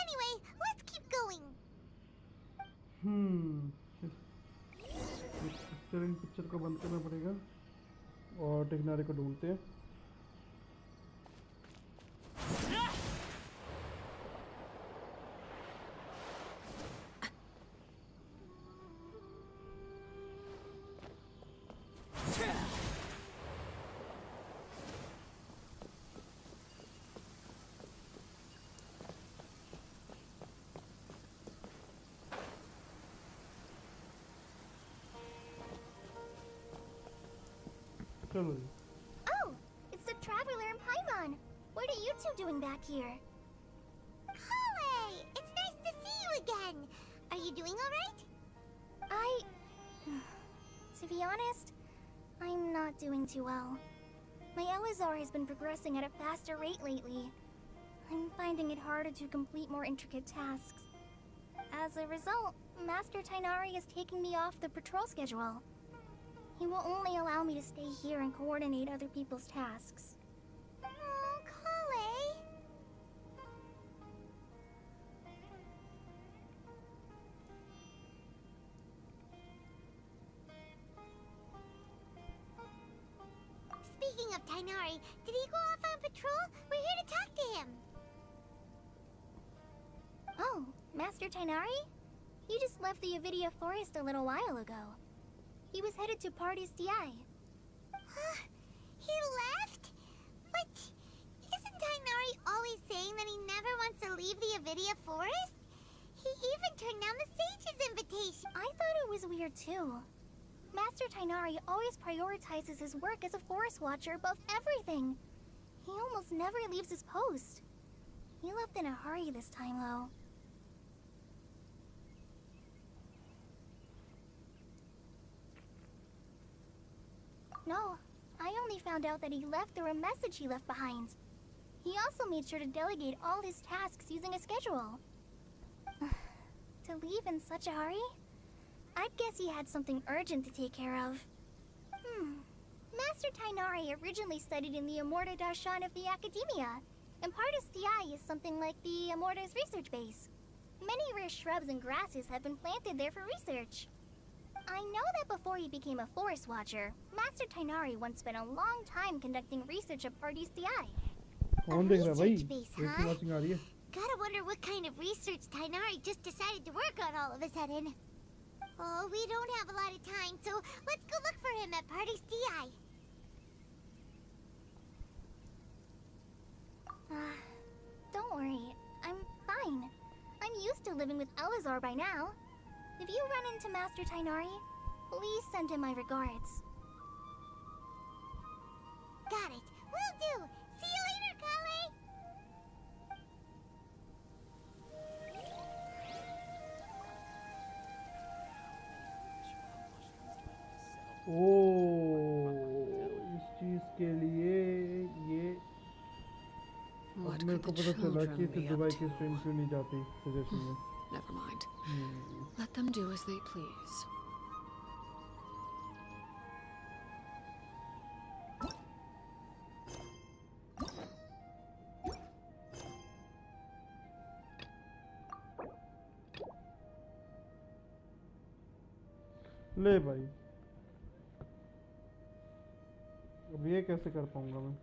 Anyway, let's keep going. Steering picture को बंद करना पड़ेगा और टेक्नारी को ढूंढते हैं. चलो जी. Oh, it's the traveler in Paimon. What are you two doing back here? Kale, it's nice to see you again. Are you doing all right? To be honest, I'm not doing too well. My Elazar has been progressing at a faster rate lately. I'm finding it harder to complete more intricate tasks. As a result, Master Tainari is taking me off the patrol schedule. He will only allow me to stay here and coordinate other people's tasks. Oh, Kale. Speaking of Tainari, did he go off on patrol? We're here to talk to him. Oh, Master Tainari? You just left the Avidia Forest a little while ago. He was headed to Party's DI. He left? But isn't Tainari always saying that he never wants to leave the Avidia Forest? He even turned down the Sage's invitation. I thought it was weird too. Master Tainari always prioritizes his work as a forest watcher above everything. He almost never leaves his post. He left in a hurry this time though. No, I only found out that he left through a message he left behind. He also made sure to delegate all his tasks using a schedule. To leave in such a hurry? I'd guess he had something urgent to take care of. Master Tainari originally studied in the Amorta Darshan of the Academia, and Partis DI is something like the Amorta's research base. Many rare shrubs and grasses have been planted there for research. I know that before he became a forest watcher, Master Tainari once spent a long time conducting research at Party's DI. कौन देख रहा है भाई? ऐसी watching आ रही है. Gotta wonder what kind of research Tainari just decided to work on all of a sudden. Oh, we don't have a lot of time, so let's go look for him at Party's DI. Don't worry, I'm fine. I'm used to living with Elazar by now. If you run into Master Tainari, please send him my regards. Got it. Will do. See you later, Kale. ओह, इस चीज के लिए ये What मेरे could को the पता चला कि children फिर be दुबई up की to? स्ट्रीम क्यों नहीं जाती सजेशन में. Never mind. Let them do as they please. ले भाई, अब ये कैसे कर पाऊंगा मैं?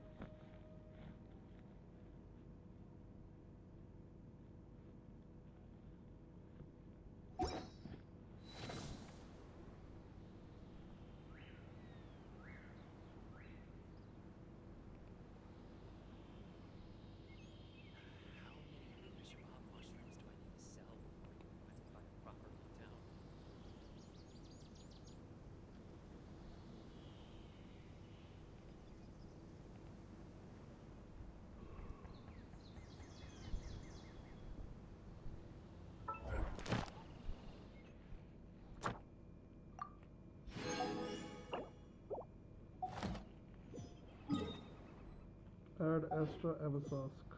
एस्ट्रा एवसास्क।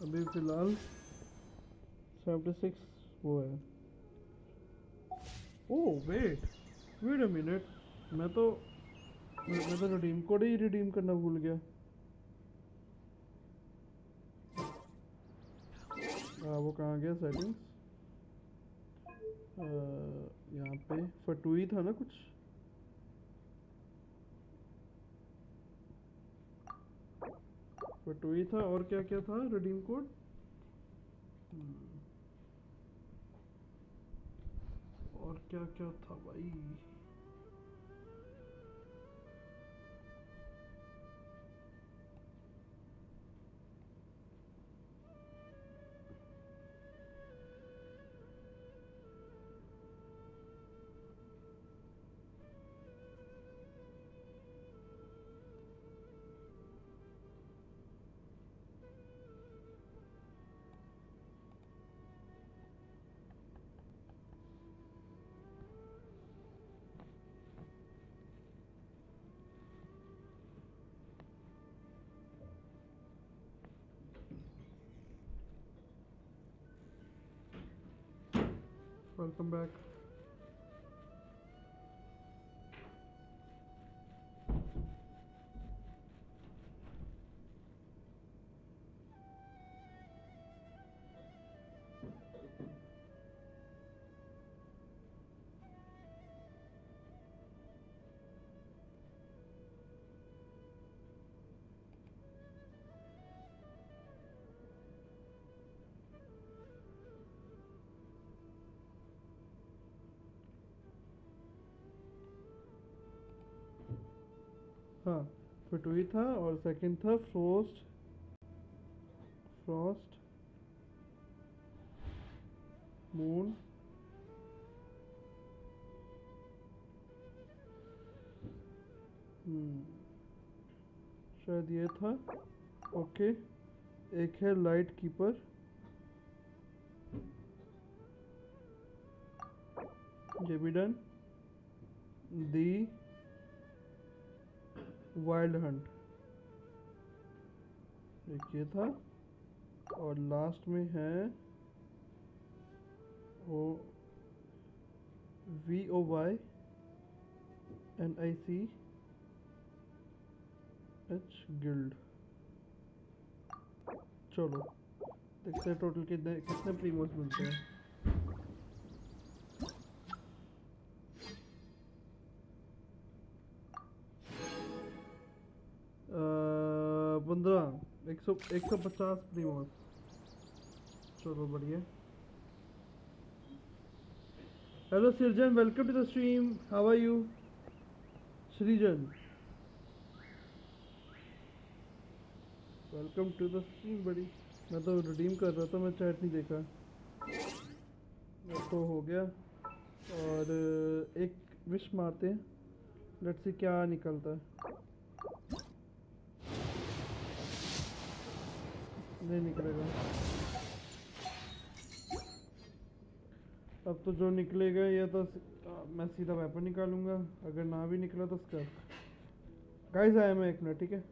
अभी फिलहाल 76 वो है। ओह वेट अ मिनट, मैं तो रिडीम कोड ही रिडीम करना भूल गया। वो कहाँ गया? सेटिंग्स, यहाँ पे फटूई था ना कुछ। फटूई था और क्या क्या था रिडीम कोड? और क्या क्या था भाई? Welcome back. हाँ, फटुई था और सेकंड था फ्रॉस्ट मून। शायद ये था। ओके, एक है लाइट कीपर, ये भी डन। दी वाइल्ड हंट, एक ये था। और लास्ट में है वो VOYNICH गिल्ड। चलो देखते हैं टोटल कितने कितने प्रीमोस मिलते हैं। 15 150 प्रीमोस। चलो बढ़िया। Hello Srijan, welcome to the stream. How are you Srijan? Welcome to the stream बड़ी। मैं तो रिडीम कर रहा था, मैं चैट नहीं देखा। अब तो हो गया। और एक विश मारते हैं, लेट्स सी क्या निकलता है। नहीं निकलेगा। अब तो जो निकलेगा या तो मैं सीधा वेपन निकालूंगा, अगर ना भी निकला तो स्कैप। गाइस आया मैं 1 मिनट, ठीक है?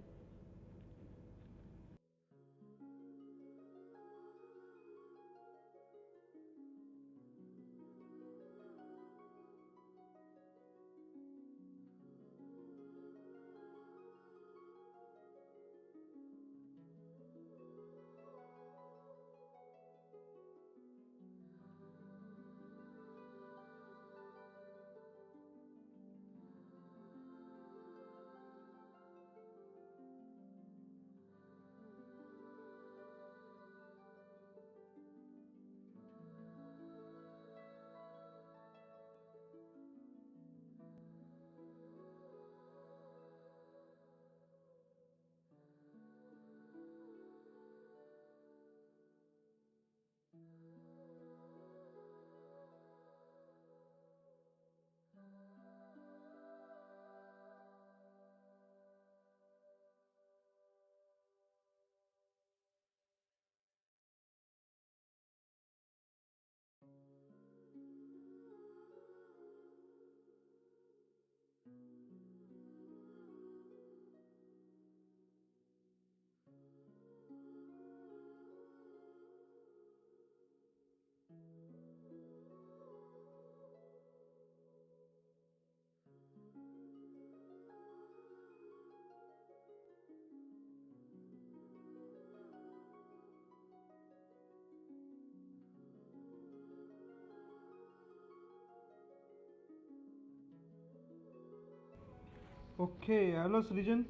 Okay, hello Srijan.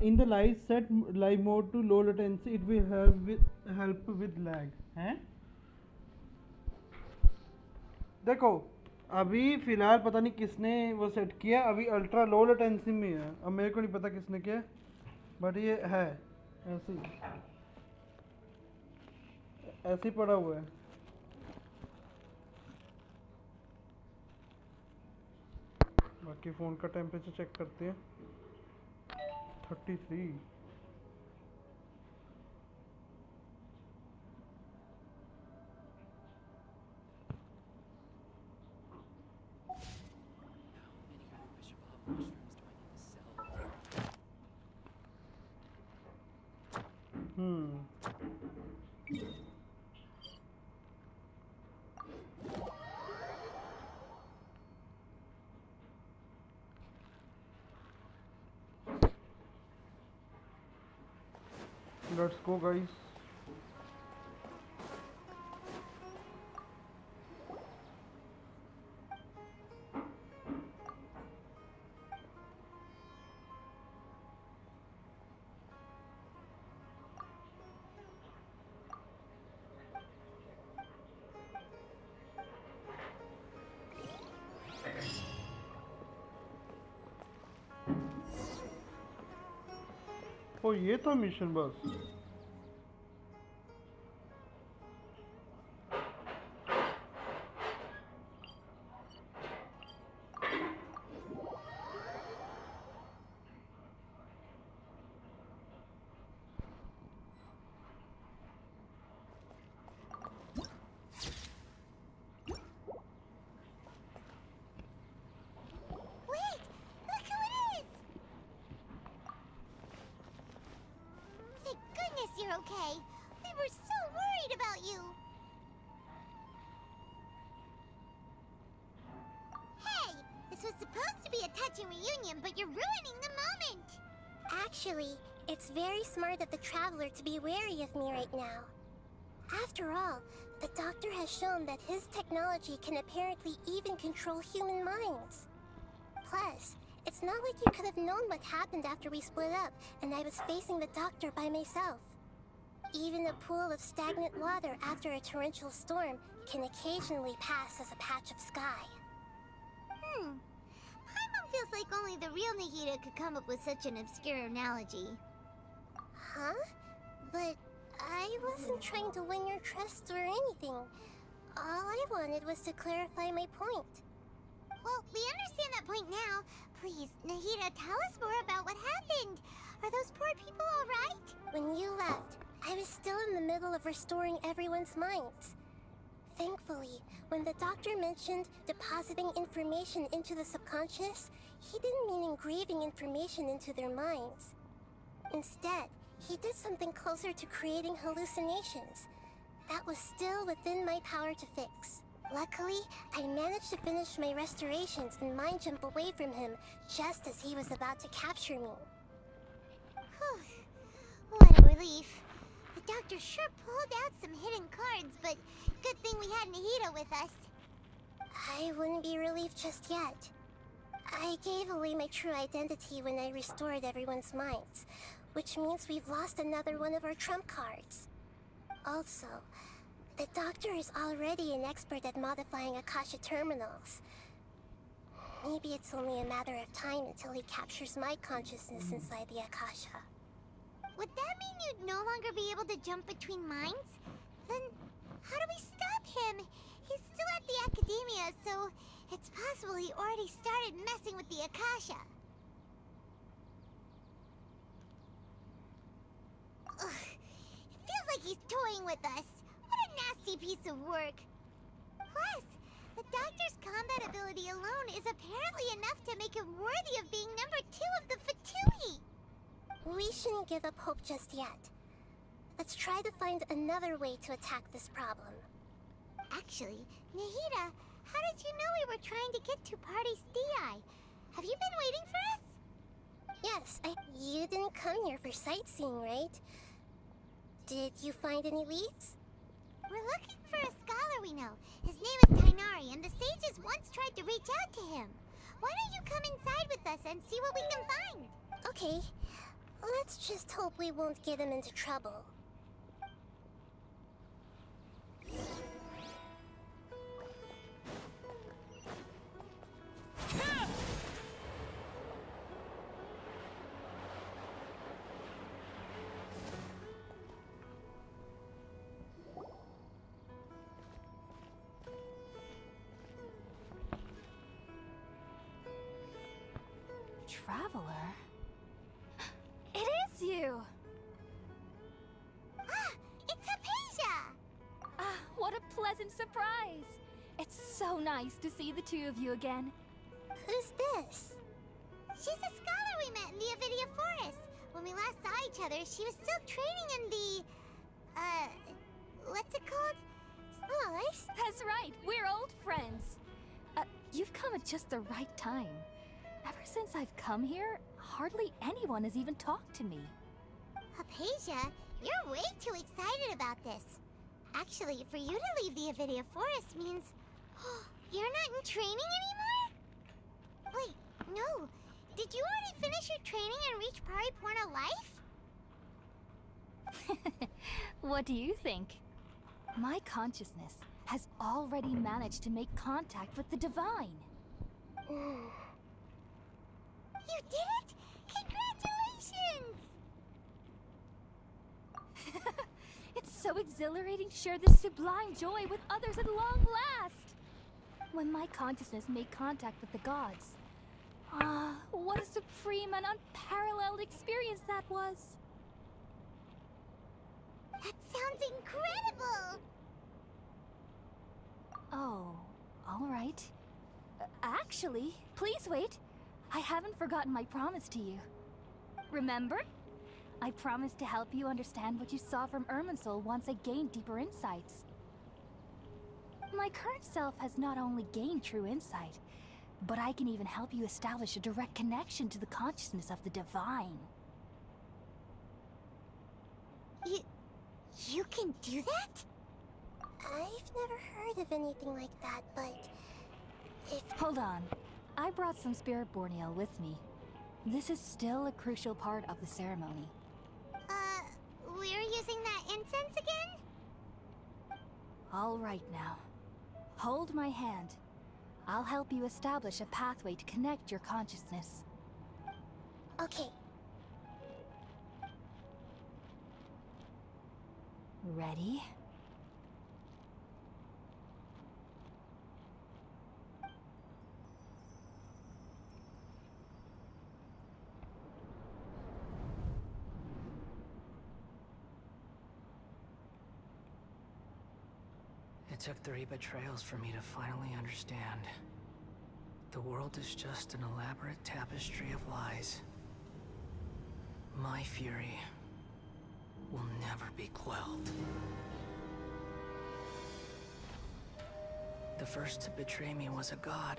In the live set live mode to low latency, it will help with lag. हैं? देखो अभी फिलहाल पता नहीं किसने वो सेट किया, अभी अल्ट्रा लो लेटेंसी में है, अब मेरे को नहीं पता किसने किया, बट ये है ऐसे ही पड़ा हुआ है। बाकी फ़ोन का टेम्परेचर चेक करते हैं। 33। Let's go guys. ओ ये था मिशन बस। You're okay. We were so worried about you. Hey, this was supposed to be a touching reunion, but you're ruining the moment. Actually, it's very smart of the Traveler to be wary of me right now. After all, the Doctor has shown that his technology can apparently even control human minds. Plus, it's not like you could have known what happened after we split up and I was facing the Doctor by myself. Even a pool of stagnant water after a torrential storm can occasionally pass as a patch of sky. Paimon feels like only the real Nahida could come up with such an obscure analogy. Huh? But I wasn't trying to win your trust or anything. All I wanted was to clarify my point. Well, we understand that point now. Please, Nahida, tell us more about what happened. Are those poor people all right? When you left, I was still in the middle of restoring everyone's minds. Thankfully, when the Doctor mentioned depositing information into the subconscious, he didn't mean engraving information into their minds. Instead, he did something closer to creating hallucinations. That was still within my power to fix. Luckily, I managed to finish my restorations and mind jump away from him just as he was about to capture me. What a relief. The Doctor sure pulled out some hidden cards, but good thing we had Nahida with us. I wouldn't be relieved just yet. I gave away my true identity when I restored everyone's minds, which means we've lost another one of our trump cards. Also, the Doctor is already an expert at modifying Akasha terminals. Maybe it's only a matter of time until he captures my consciousness inside the Akasha. Would that mean you'd no longer be able to jump between minds? Then, how do we stop him? He's still at the Academia, so it's possible he already started messing with the Akasha. Ugh, it feels like he's toying with us. What a nasty piece of work. Plus, the Doctor's combat ability alone is apparently enough to make him worthy of being number 2 of the Fatui. We shouldn't give up hope just yet. Let's try to find another way to attack this problem. Actually, Nahida, how did you know we were trying to get to Party's DI? Have you been waiting for us? Yes, you didn't come here for sightseeing, right? Did you find any leads? We're looking for a scholar we know. His name is Tainari, and the sages once tried to reach out to him. Why don't you come inside with us and see what we can find? Okay. Let's just hope we won't get him into trouble. Traveler? It is you! Ah, it's Hypatia! Ah, what a pleasant surprise! It's so nice to see the two of you again. Who's this? She's a scholar we met in the Avidia Forest. When we last saw each other, she was still training in the... what's it called? Scholars? That's right, we're old friends. You've come at just the right time. Ever since I've come here, hardly anyone has even talked to me. Hypatia, you're way too excited about this. Actually, for you to leave the Avidia Forest means... you're not in training anymore? Wait, no. Did you already finish your training and reach Pariporna life? What do you think? My consciousness has already managed to make contact with the divine. You did it! Congratulations! It's so exhilarating to share this sublime joy with others at long last! When my consciousness made contact with the gods. Ah, what a supreme and unparalleled experience that was! That sounds incredible! Oh, all right. Actually, please wait. I haven't forgotten my promise to you. Remember? I promised to help you understand what you saw from Irminsul once I gained deeper insights. My current self has not only gained true insight, but I can even help you establish a direct connection to the consciousness of the divine. You can do that? I've never heard of anything like that, but if... Hold on. I brought some spirit borneal with me. This is still a crucial part of the ceremony. We're using that incense again? All right now. Hold my hand. I'll help you establish a pathway to connect your consciousness. Okay. Ready? It took 3 betrayals for me to finally understand. The world is just an elaborate tapestry of lies. My fury will never be quelled. The first to betray me was a god.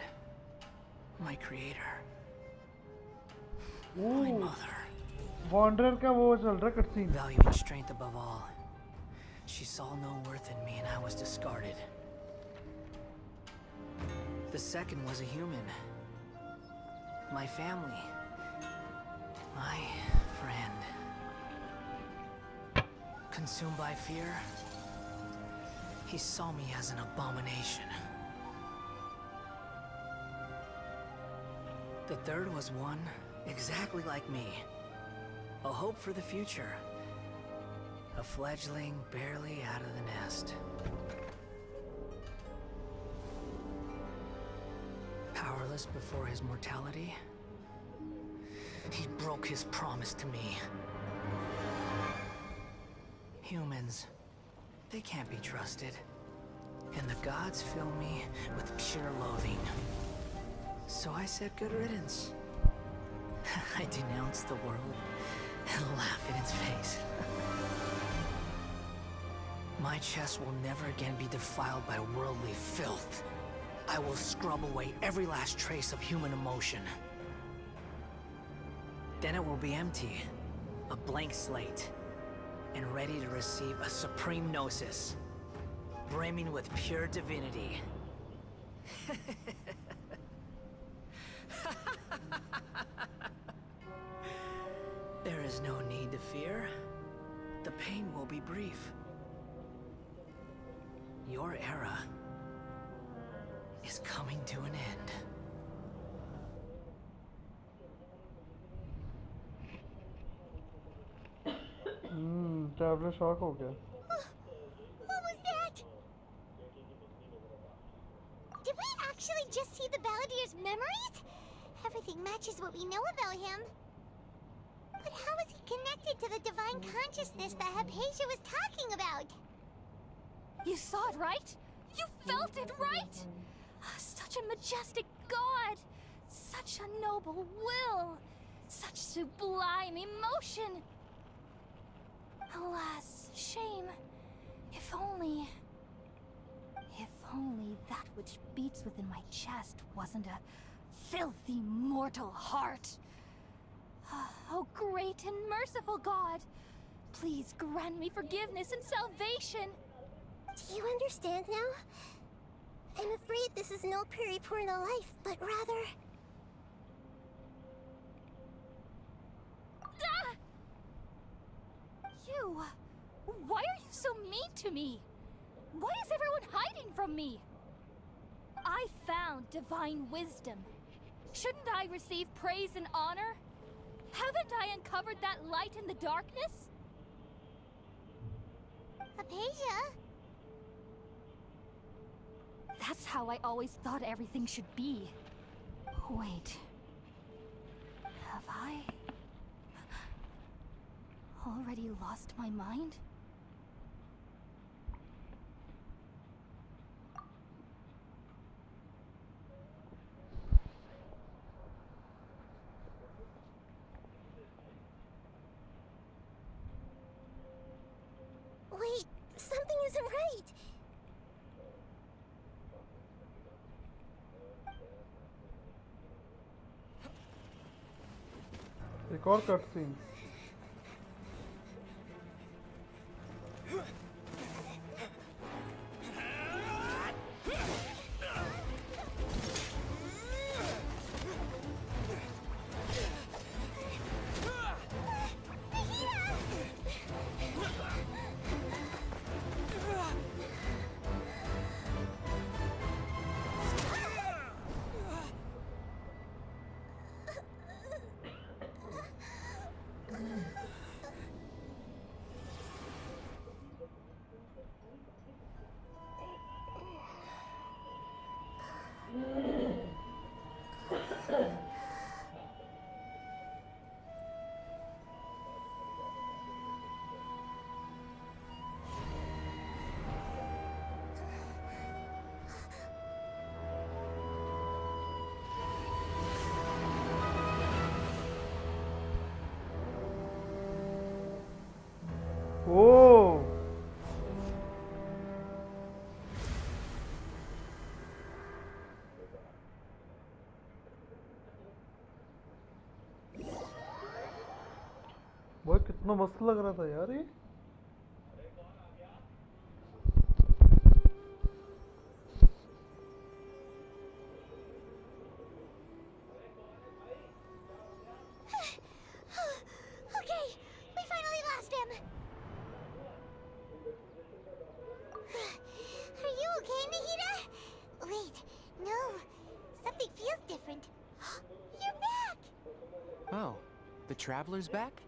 My creator. My mother. Wanderer का वो चल रहा cutscene. Valuing strength above all. She saw no worth in me and I was discarded. The second was a human. My family. My friend. Consumed by fear, he saw me as an abomination. The third was one exactly like me. A hope for the future. A fledgling barely out of the nest. Powerless before his mortality, he broke his promise to me. Humans, they can't be trusted. And the gods fill me with pure loathing. So I said good riddance. I denounced the world and laughed in its face. My chest will never again be defiled by worldly filth. I will scrub away every last trace of human emotion. Then it will be empty, a blank slate, and ready to receive a supreme gnosis, brimming with pure divinity. There's no need to fear. The pain will be brief. Your era is coming to an end. Traveller shock हो गया. What was that? Did we actually just see the Balladier's memories? Everything matches what we know about him. But how is he connected to the divine consciousness that Hypatia was talking about? You saw it, right? You felt it, right? Such a majestic god! Such a noble will! Such sublime emotion! Alas, shame. If only that which beats within my chest wasn't a filthy mortal heart. Oh, great and merciful God! Please grant me forgiveness and salvation! Do you understand now? I'm afraid this is no Puripurna life, but rather... Ah! You... Why are you so mean to me? Why is everyone hiding from me? I found divine wisdom. Shouldn't I receive praise and honor? Haven't I uncovered that light in the darkness? Hypatia? That's how I always thought everything should be. Wait. Have I already lost my mind? Wait, something isn't right. एक और cut scene. Oh. वो कितना मस्त लग रहा था यार ये. Okay, we finally lost him. Are you okay, Nahida? Wait, no. Something feels different. You're back! Oh, the Traveler's back?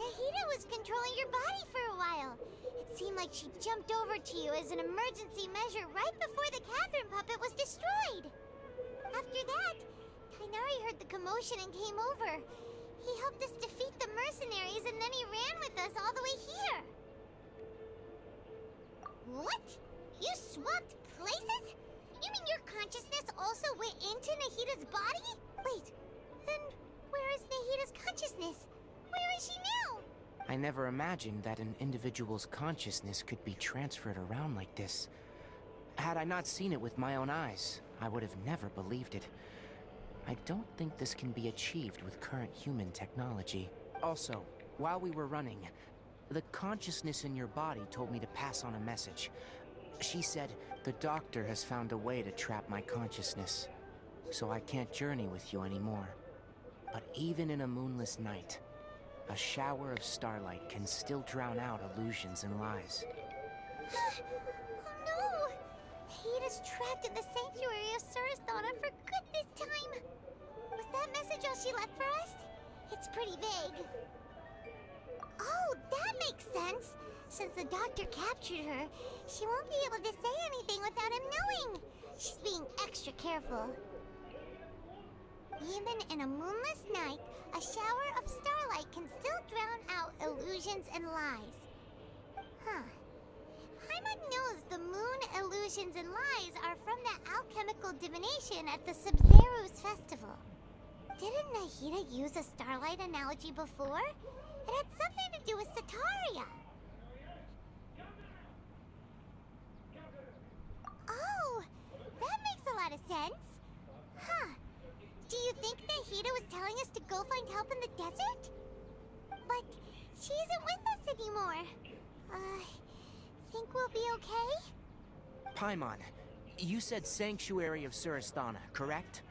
Nahida was controlling your body for a while. It seemed like she jumped over to you as an emergency measure right before the Catherine puppet was destroyed. After that, Kainari heard the commotion and came over. He helped us defeat the mercenaries and then he ran with us all the way here. What? You swapped places? You mean your consciousness also went into Nahida's body? Wait, then where is Nahida's consciousness? Where is she now? I never imagined that an individual's consciousness could be transferred around like this. Had I not seen it with my own eyes, I would have never believed it. I don't think this can be achieved with current human technology. Also, while we were running, the consciousness in your body told me to pass on a message. She said the doctor has found a way to trap my consciousness, so I can't journey with you anymore. But even in a moonless night, a shower of starlight can still drown out illusions and lies. Oh no! Hida's trapped in the sanctuary of Surasthana for good this time! Was that message all she left for us? It's pretty vague. Oh, that makes sense! Since the doctor captured her, she won't be able to say anything without him knowing! She's being extra careful. Even in a moonless night, a shower of starlight can still drown out illusions and lies. Huh. Paimon knows the moon illusions and lies are from the alchemical divination at the Sub-Zero's festival. Didn't Nahida use a starlight analogy before? It had something to do with Sataria. Oh, that makes a lot of sense. Huh. Do you think Nahida was telling us to go find help in the desert? But she isn't with us anymore. Think we'll be okay? Paimon, you said Sanctuary of Surasthana, correct?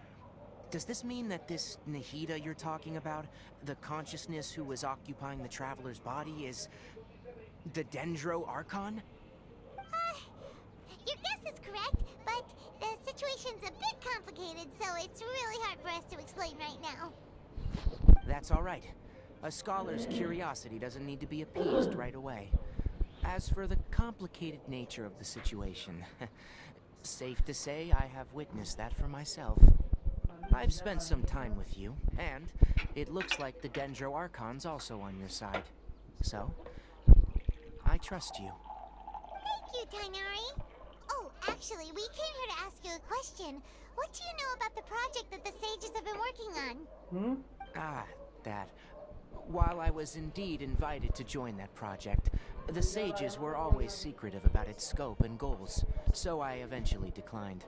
Does this mean that this Nahida you're talking about, the consciousness who was occupying the traveler's body, is the Dendro Archon? Your guess is correct, but the situation's a bit complicated, so it's really hard for us to explain right now. That's all right. A scholar's curiosity doesn't need to be appeased right away. As for the complicated nature of the situation, safe to say I have witnessed that for myself. I've spent some time with you, and it looks like the Dendro Archon's also on your side. So, I trust you. Thank you, Tainari. Oh, actually, we came here to ask you a question. What do you know about the project that the sages have been working on? That. While I was indeed invited to join that project, the sages were always secretive about its scope and goals, so I eventually declined.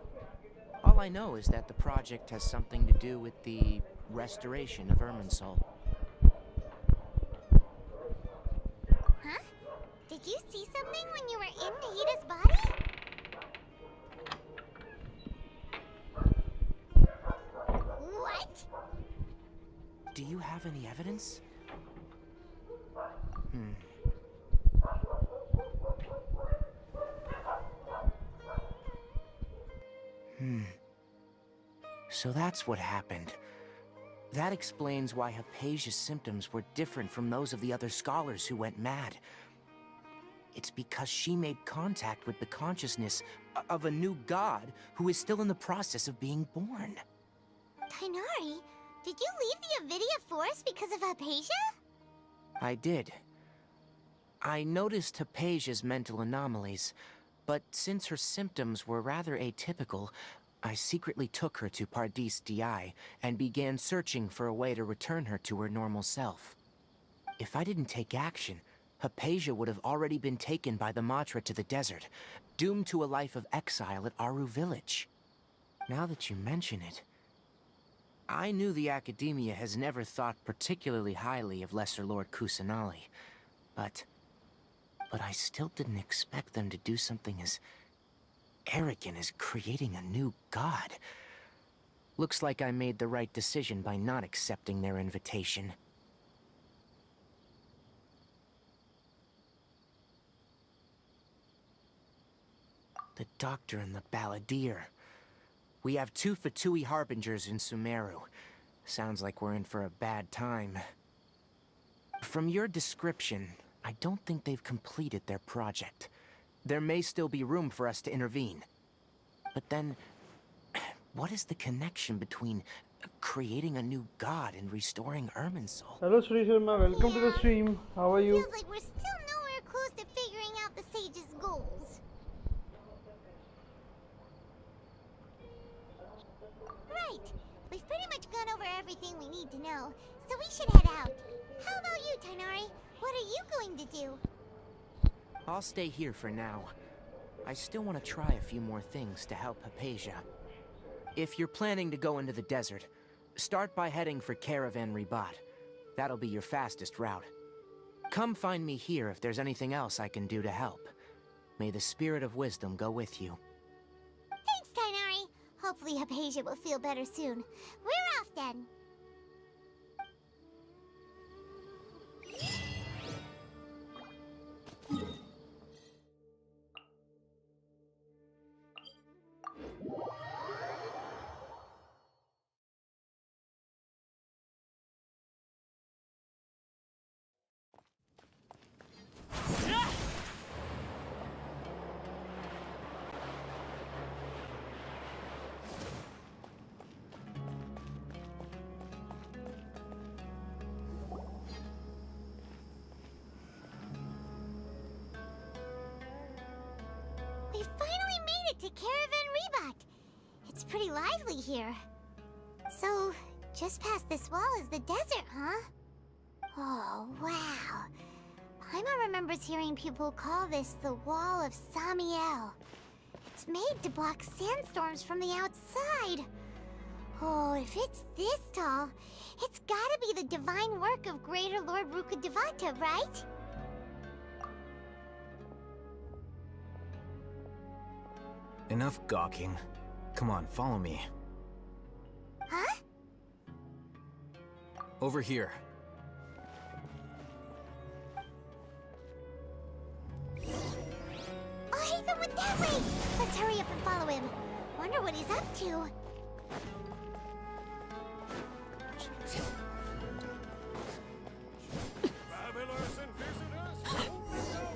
All I know is that the project has something to do with the restoration of Irminsul. Huh? Did you see something when you were in Nahida's body? What? Do you have any evidence? So that's what happened. That explains why Hypatia's symptoms were different from those of the other scholars who went mad. It's because she made contact with the consciousness of a new god who is still in the process of being born. Tainari, did you leave the Avidia Forest because of Hypatia? I did. I noticed Hypatia's mental anomalies, but since her symptoms were rather atypical, I secretly took her to Pardis Di and began searching for a way to return her to her normal self. If I didn't take action, Hypatia would have already been taken by the Matra to the desert, doomed to a life of exile at Aru village. Now that you mention it, I knew the Academia has never thought particularly highly of Lesser Lord Kusanali, but I still didn't expect them to do something as arrogant as creating a new god. Looks like I made the right decision by not accepting their invitation. The Doctor and the Balladeer. We have 2 Fatui Harbingers in Sumeru. Sounds like we're in for a bad time. From your description, I don't think they've completed their project. There may still be room for us to intervene. But then, what is the connection between creating a new god and restoring Irminsul? Hello Sri Sharma, welcome to the stream. How are you? Feels like we're still nowhere close to figuring out the sage's goals. Right. We've pretty much gone over everything we need to know, so we should head out. How about you, Tainari? What are you going to do? I'll stay here for now. I still want to try a few more things to help Hypatia. If you're planning to go into the desert, start by heading for Caravan Ribat. That'll be your fastest route. Come find me here if there's anything else I can do to help. May the spirit of wisdom go with you. Thanks, Tainari. Hopefully Hypatia will feel better soon. We're off then. We finally made it to Caravan Rebot. It's pretty lively here. So, just past this wall is the desert, huh? Oh, wow. Paimon remembers hearing people call this the Wall of Samiel. It's made to block sandstorms from the outside. Oh, if it's this tall, it's gotta be the divine work of Greater Lord Rukkhadevata, right? Enough gawking. Come on, follow me. Huh? Over here. Oh, Ethan went that way! Let's hurry up and follow him. Wonder what he's up to. Travelers and visitors, don't miss out.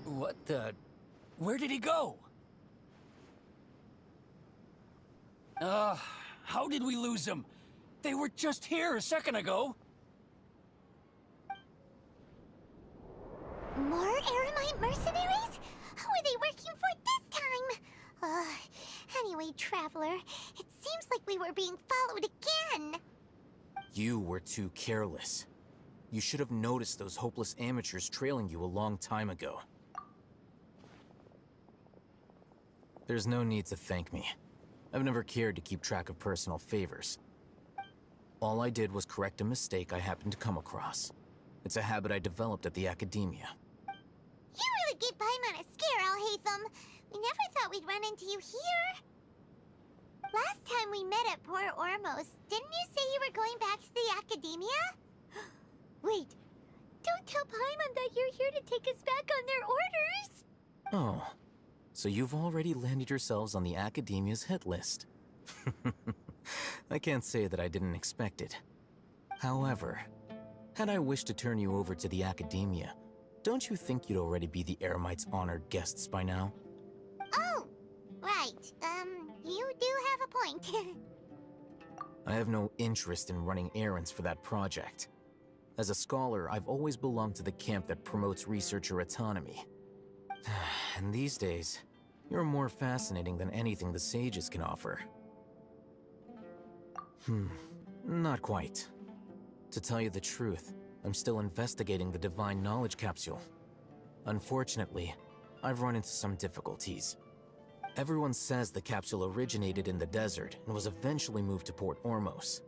What the... Where did he go? How did we lose him? They were just here a second ago. More Eremite mercenaries? Who are they working for this time? Anyway, Traveler, it seems like we were being followed again. You were too careless. You should have noticed those hopeless amateurs trailing you a long time ago. There's no need to thank me. I've never cared to keep track of personal favors. All I did was correct a mistake I happened to come across. It's a habit I developed at the academia. You really gave Paimon a scare, Alhaitham. We never thought we'd run into you here. Last time we met at Port Ormos, didn't you say you were going back to the academia? Wait, don't tell Paimon that you're here to take us back on their orders! Oh, so you've already landed yourselves on the academia's hit list. I can't say that I didn't expect it. However, had I wished to turn you over to the academia, don't you think you'd already be the Eremites' honored guests by now? Oh, right. You do have a point. I have no interest in running errands for that project. As a scholar, I've always belonged to the camp that promotes researcher autonomy. And these days, you're more fascinating than anything the sages can offer. Not quite. To tell you the truth, I'm still investigating the Divine Knowledge Capsule. Unfortunately, I've run into some difficulties. Everyone says the capsule originated in the desert and was eventually moved to Port Ormos.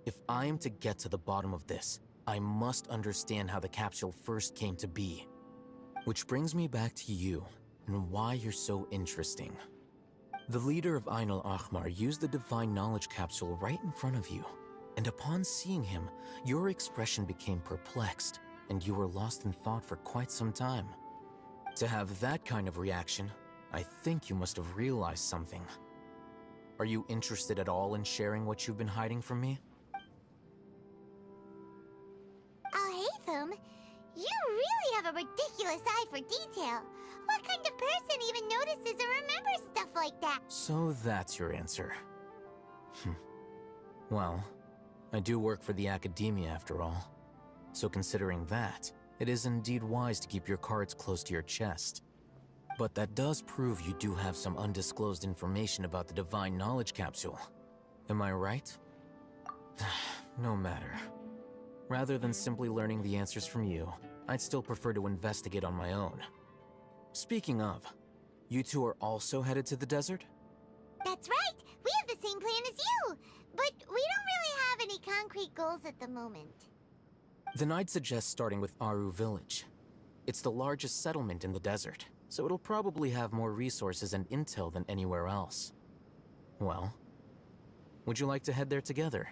If I am to get to the bottom of this, I must understand how the capsule first came to be. Which brings me back to you, and why you're so interesting. The leader of Ainul Ahmar used the Divine Knowledge Capsule right in front of you, and upon seeing him, your expression became perplexed, and you were lost in thought for quite some time. To have that kind of reaction, I think you must have realized something. Are you interested at all in sharing what you've been hiding from me? Alhaitham, you really have a ridiculous eye for detail. What kind of person even notices or remembers stuff like that? So that's your answer. Well, I do work for the academia after all. So considering that, it is indeed wise to keep your cards close to your chest. But that does prove you do have some undisclosed information about the Divine Knowledge Capsule. Am I right? No matter. Rather than simply learning the answers from you, I'd still prefer to investigate on my own. Speaking of, you two are also headed to the desert? That's right! We have the same plan as you! But we don't really have any concrete goals at the moment. Then I'd suggest starting with Aru Village. It's the largest settlement in the desert, so it'll probably have more resources and intel than anywhere else. Well, would you like to head there together?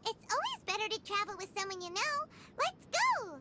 It's always better to travel with someone you know. Let's go!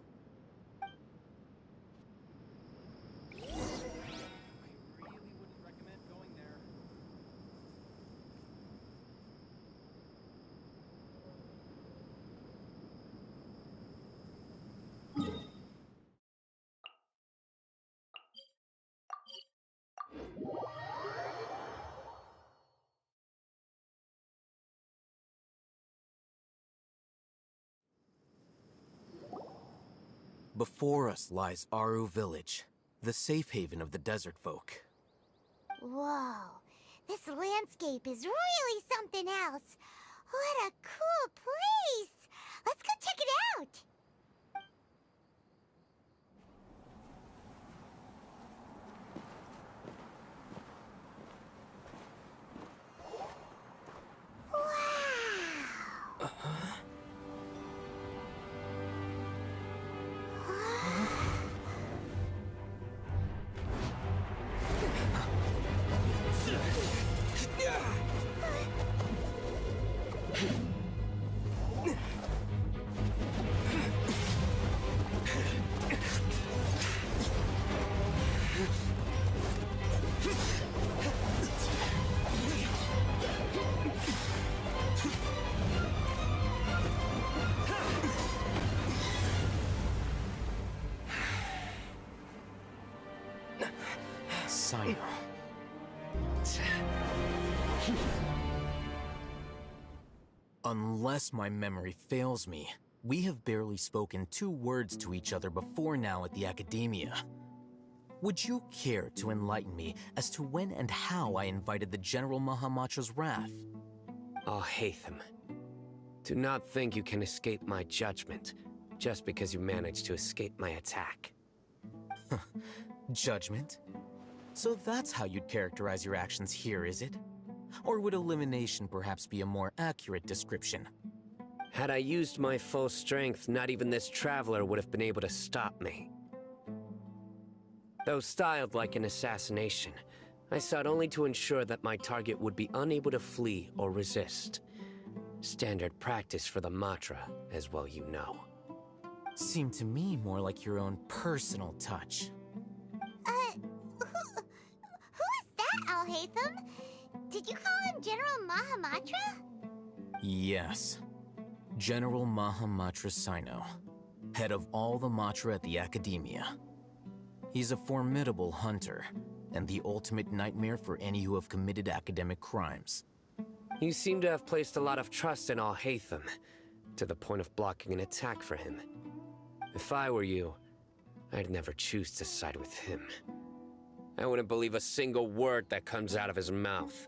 Before us lies Aru Village, the safe haven of the desert folk. Whoa, this landscape is really something else. What a cool place! Let's go check it out! Sino. Unless my memory fails me, we have barely spoken 2 words to each other before now at the Academia. Would you care to enlighten me as to when and how I invited the General Mahamatra's wrath? Oh, Hatham. Do not think you can escape my judgment, just because you managed to escape my attack. Judgment? So that's how you'd characterize your actions here, is it? Or would elimination perhaps be a more accurate description? Had I used my full strength, not even this traveler would have been able to stop me. Though styled like an assassination, I sought only to ensure that my target would be unable to flee or resist. Standard practice for the Matra, as well you know. Seemed to me more like your own personal touch. Who is that, Al-Hatham? Did you call him General Mahamatra? Yes. General Mahamatra Sino, head of all the Matra at the Academia. He's a formidable hunter, and the ultimate nightmare for any who have committed academic crimes. You seem to have placed a lot of trust in Al-Hatham, to the point of blocking an attack for him. If I were you, I'd never choose to side with him. I wouldn't believe a single word that comes out of his mouth.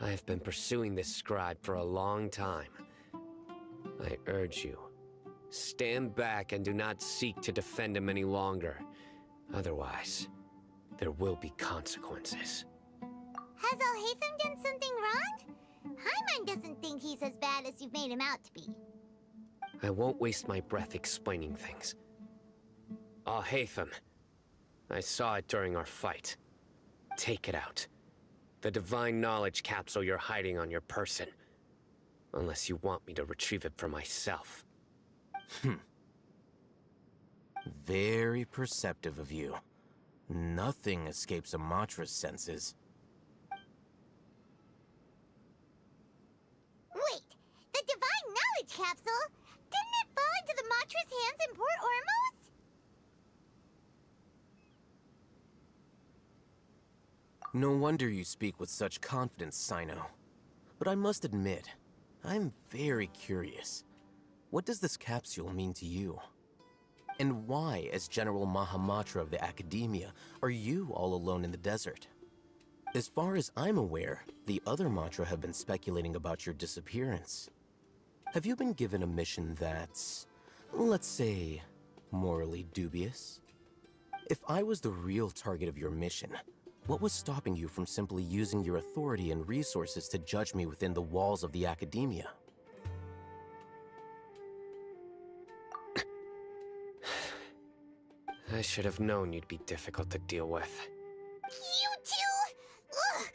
I have been pursuing this scribe for a long time. I urge you, stand back and do not seek to defend him any longer. Otherwise, there will be consequences. Has Al-Hatham done something wrong? Paimon doesn't think he's as bad as you've made him out to be. I won't waste my breath explaining things. Al-Hatham, I saw it during our fight. Take it out. The divine knowledge capsule you're hiding on your person. Unless you want me to retrieve it for myself. Very perceptive of you. Nothing escapes a Matra's senses. Wait! The divine knowledge capsule? Didn't it fall into the Matra's hands in Port Ormos? No wonder you speak with such confidence, Sino. But I must admit, I'm very curious. What does this capsule mean to you? And why, as General Mahamatra of the Academia, are you all alone in the desert? As far as I'm aware, the other Matra have been speculating about your disappearance. Have you been given a mission that's, let's say, morally dubious? If I was the real target of your mission, what was stopping you from simply using your authority and resources to judge me within the walls of the Academia? I should have known you'd be difficult to deal with. You two? Ugh!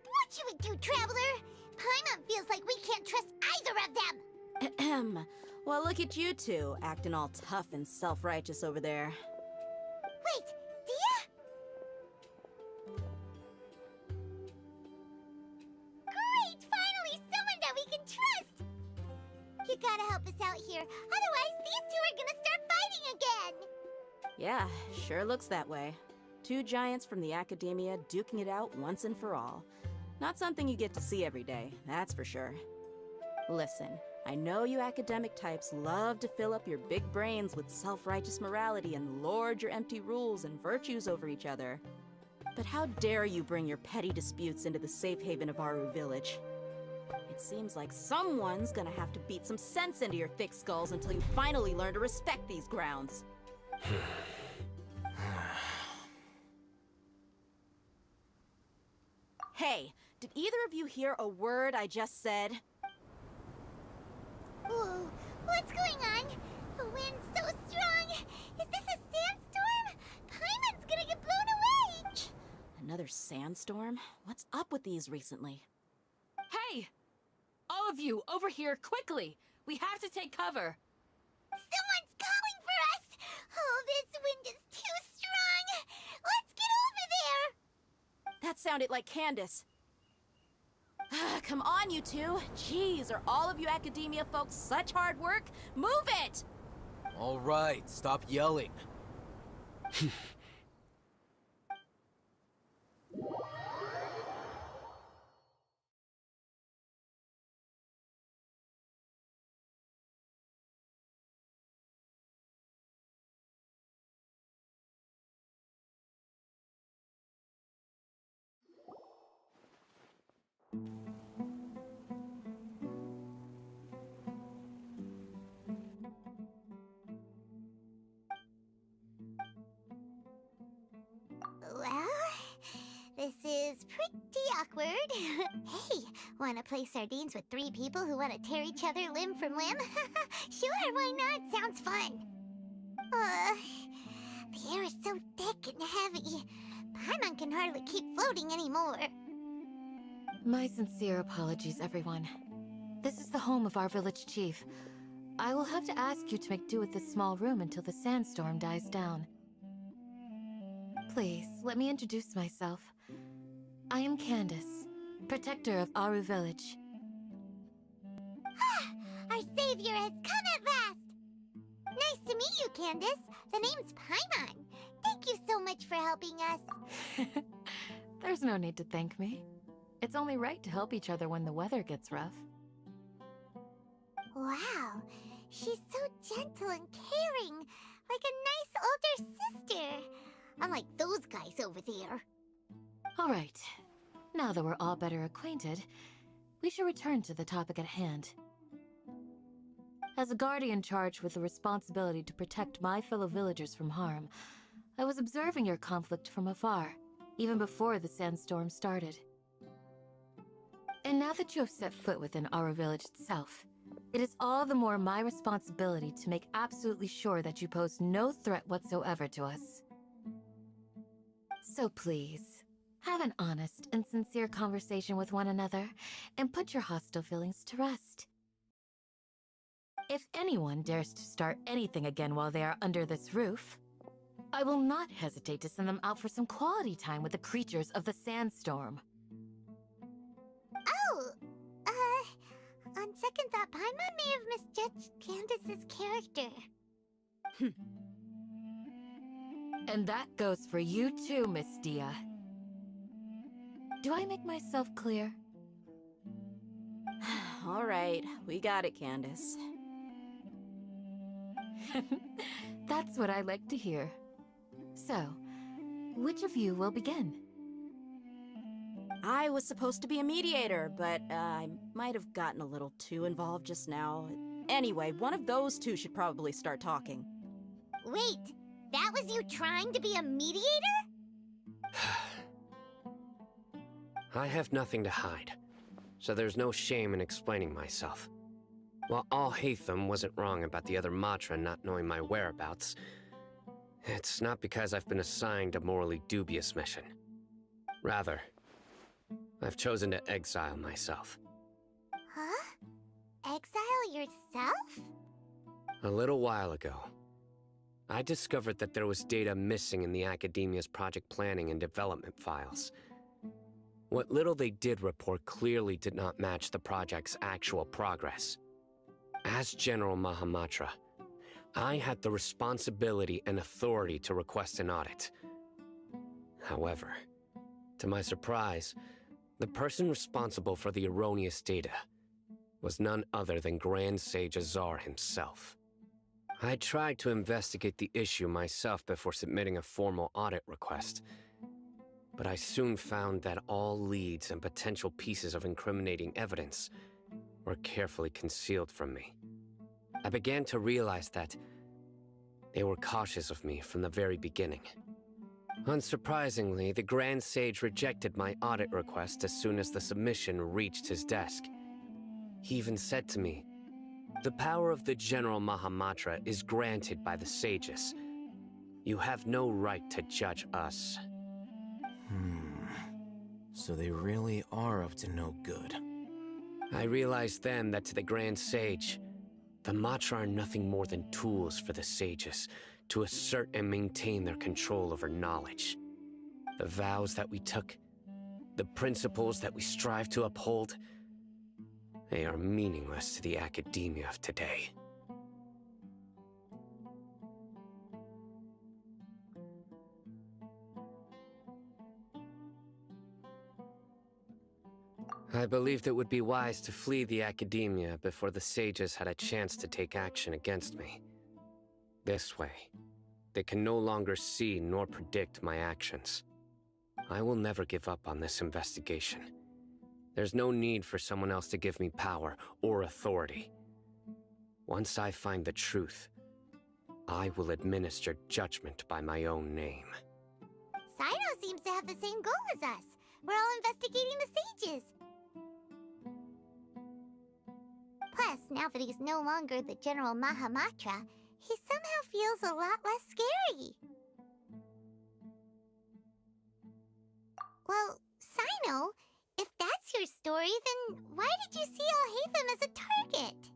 What you would do, Traveler? Paimon feels like we can't trust either of them! Ahem. Well, look at you two, acting all tough and self-righteous over there. Wait, Dia? Great! Finally, someone that we can trust! You gotta help us out here, otherwise these two are gonna start fighting again! Yeah, sure looks that way. 2 giants from the Academia duking it out once and for all. Not something you get to see every day, that's for sure. Listen, I know you academic types love to fill up your big brains with self-righteous morality and lord your empty rules and virtues over each other. But how dare you bring your petty disputes into the safe haven of Aru Village? It seems like someone's gonna have to beat some sense into your thick skulls until you finally learn to respect these grounds. Hey, did either of you hear a word I just said? Whoa, what's going on? The wind's so strong. Is this a sandstorm? Paimon's gonna get blown away. Another sandstorm? What's up with these recently? Hey! All of you, over here, quickly! We have to take cover! Someone's calling for us! Oh, this wind is too strong! Let's get over there! That sounded like Candace. Come on, you two. Jeez, are all of you academia folks such hard work? Move it! All right, stop yelling. Well, this is pretty awkward. Hey, wanna play sardines with 3 people who wanna tear each other limb from limb? Sure, why not? Sounds fun. The air is so thick and heavy. Paimon can hardly keep floating anymore. My sincere apologies, everyone. This is the home of our village chief. I will have to ask you to make do with this small room until the sandstorm dies down. Please, let me introduce myself. I am Candace, protector of Aru Village. Our savior has come at last! Nice to meet you, Candace. The name's Paimon. Thank you so much for helping us. There's no need to thank me. It's only right to help each other when the weather gets rough. Wow, she's so gentle and caring, like a nice older sister. Unlike those guys over there. All right. Now that we're all better acquainted, we should return to the topic at hand. As a guardian charged with the responsibility to protect my fellow villagers from harm, I was observing your conflict from afar, even before the sandstorm started. And now that you have set foot within our village itself, it is all the more my responsibility to make absolutely sure that you pose no threat whatsoever to us. So please, have an honest and sincere conversation with one another, and put your hostile feelings to rest. If anyone dares to start anything again while they are under this roof, I will not hesitate to send them out for some quality time with the creatures of the sandstorm. Oh, on second thought, Paimon may have misjudged Candace's character. And that goes for you too, Miss Dia. Do I make myself clear? All right, we got it, Candace. That's what I like to hear. So, which of you will begin? I was supposed to be a mediator, but I might have gotten a little too involved just now. Anyway, one of those two should probably start talking. Wait, that was you trying to be a mediator? I have nothing to hide, so there's no shame in explaining myself. While Al-Haytham wasn't wrong about the other Matra not knowing my whereabouts, it's not because I've been assigned a morally dubious mission. Rather, I've chosen to exile myself. Huh? Exile yourself? A little while ago, I discovered that there was data missing in the Academia's project planning and development files. What little they did report clearly did not match the project's actual progress. As General Mahamatra, I had the responsibility and authority to request an audit. However, to my surprise, the person responsible for the erroneous data was none other than Grand Sage Azar himself. I tried to investigate the issue myself before submitting a formal audit request, but I soon found that all leads and potential pieces of incriminating evidence were carefully concealed from me. I began to realize that they were cautious of me from the very beginning. Unsurprisingly, the Grand Sage rejected my audit request as soon as the submission reached his desk. He even said to me, "The power of the General Mahamatra is granted by the sages. You have no right to judge us." So they really are up to no good. I realized then that to the Grand Sage, the Matra are nothing more than tools for the sages to assert and maintain their control over knowledge. The vows that we took, the principles that we strive to uphold, they are meaningless to the academia of today. I believed it would be wise to flee the academia before the sages had a chance to take action against me. This way, they can no longer see nor predict my actions. I will never give up on this investigation. There's no need for someone else to give me power or authority. Once I find the truth, I will administer judgment by my own name. Sino seems to have the same goal as us. We're all investigating the sages. Plus, now that he's no longer the General Mahamatra, he somehow feels a lot less scary. Well, Sino, if that's your story, then why did you see Alhaitham as a target?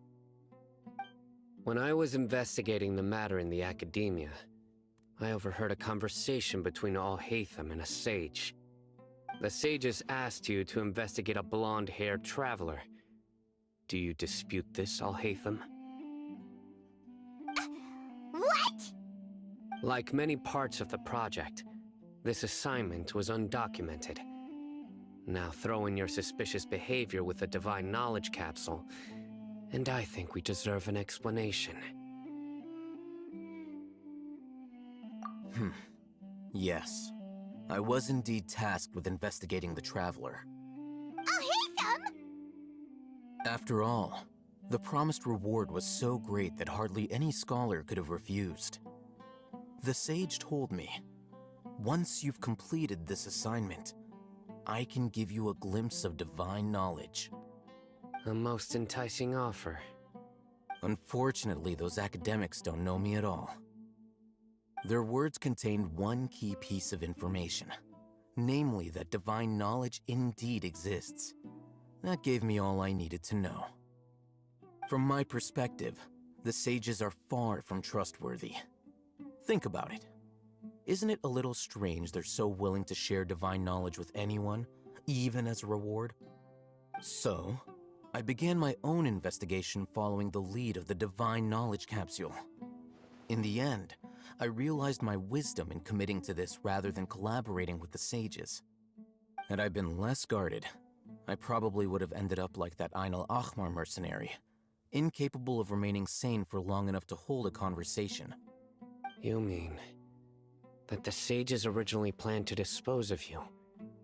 When I was investigating the matter in the academia, I overheard a conversation between Alhaitham and a sage. The sages asked you to investigate a blonde-haired traveler. Do you dispute this, Alhaitham? What? Like many parts of the project, this assignment was undocumented. Now throw in your suspicious behavior with the Divine Knowledge Capsule, and I think we deserve an explanation. Yes. I was indeed tasked with investigating the Traveler. Alhaitham! After all, the promised reward was so great that hardly any scholar could have refused. The sage told me, once you've completed this assignment, I can give you a glimpse of divine knowledge. A most enticing offer. Unfortunately, those academics don't know me at all. Their words contained one key piece of information, namely that divine knowledge indeed exists. That gave me all I needed to know. From my perspective, the sages are far from trustworthy. Think about it. Isn't it a little strange they're so willing to share divine knowledge with anyone, even as a reward? So, I began my own investigation following the lead of the Divine Knowledge Capsule. In the end, I realized my wisdom in committing to this rather than collaborating with the sages. Had I been less guarded, I probably would have ended up like that Ain al-Ahmar mercenary, incapable of remaining sane for long enough to hold a conversation. You mean that the sages originally planned to dispose of you,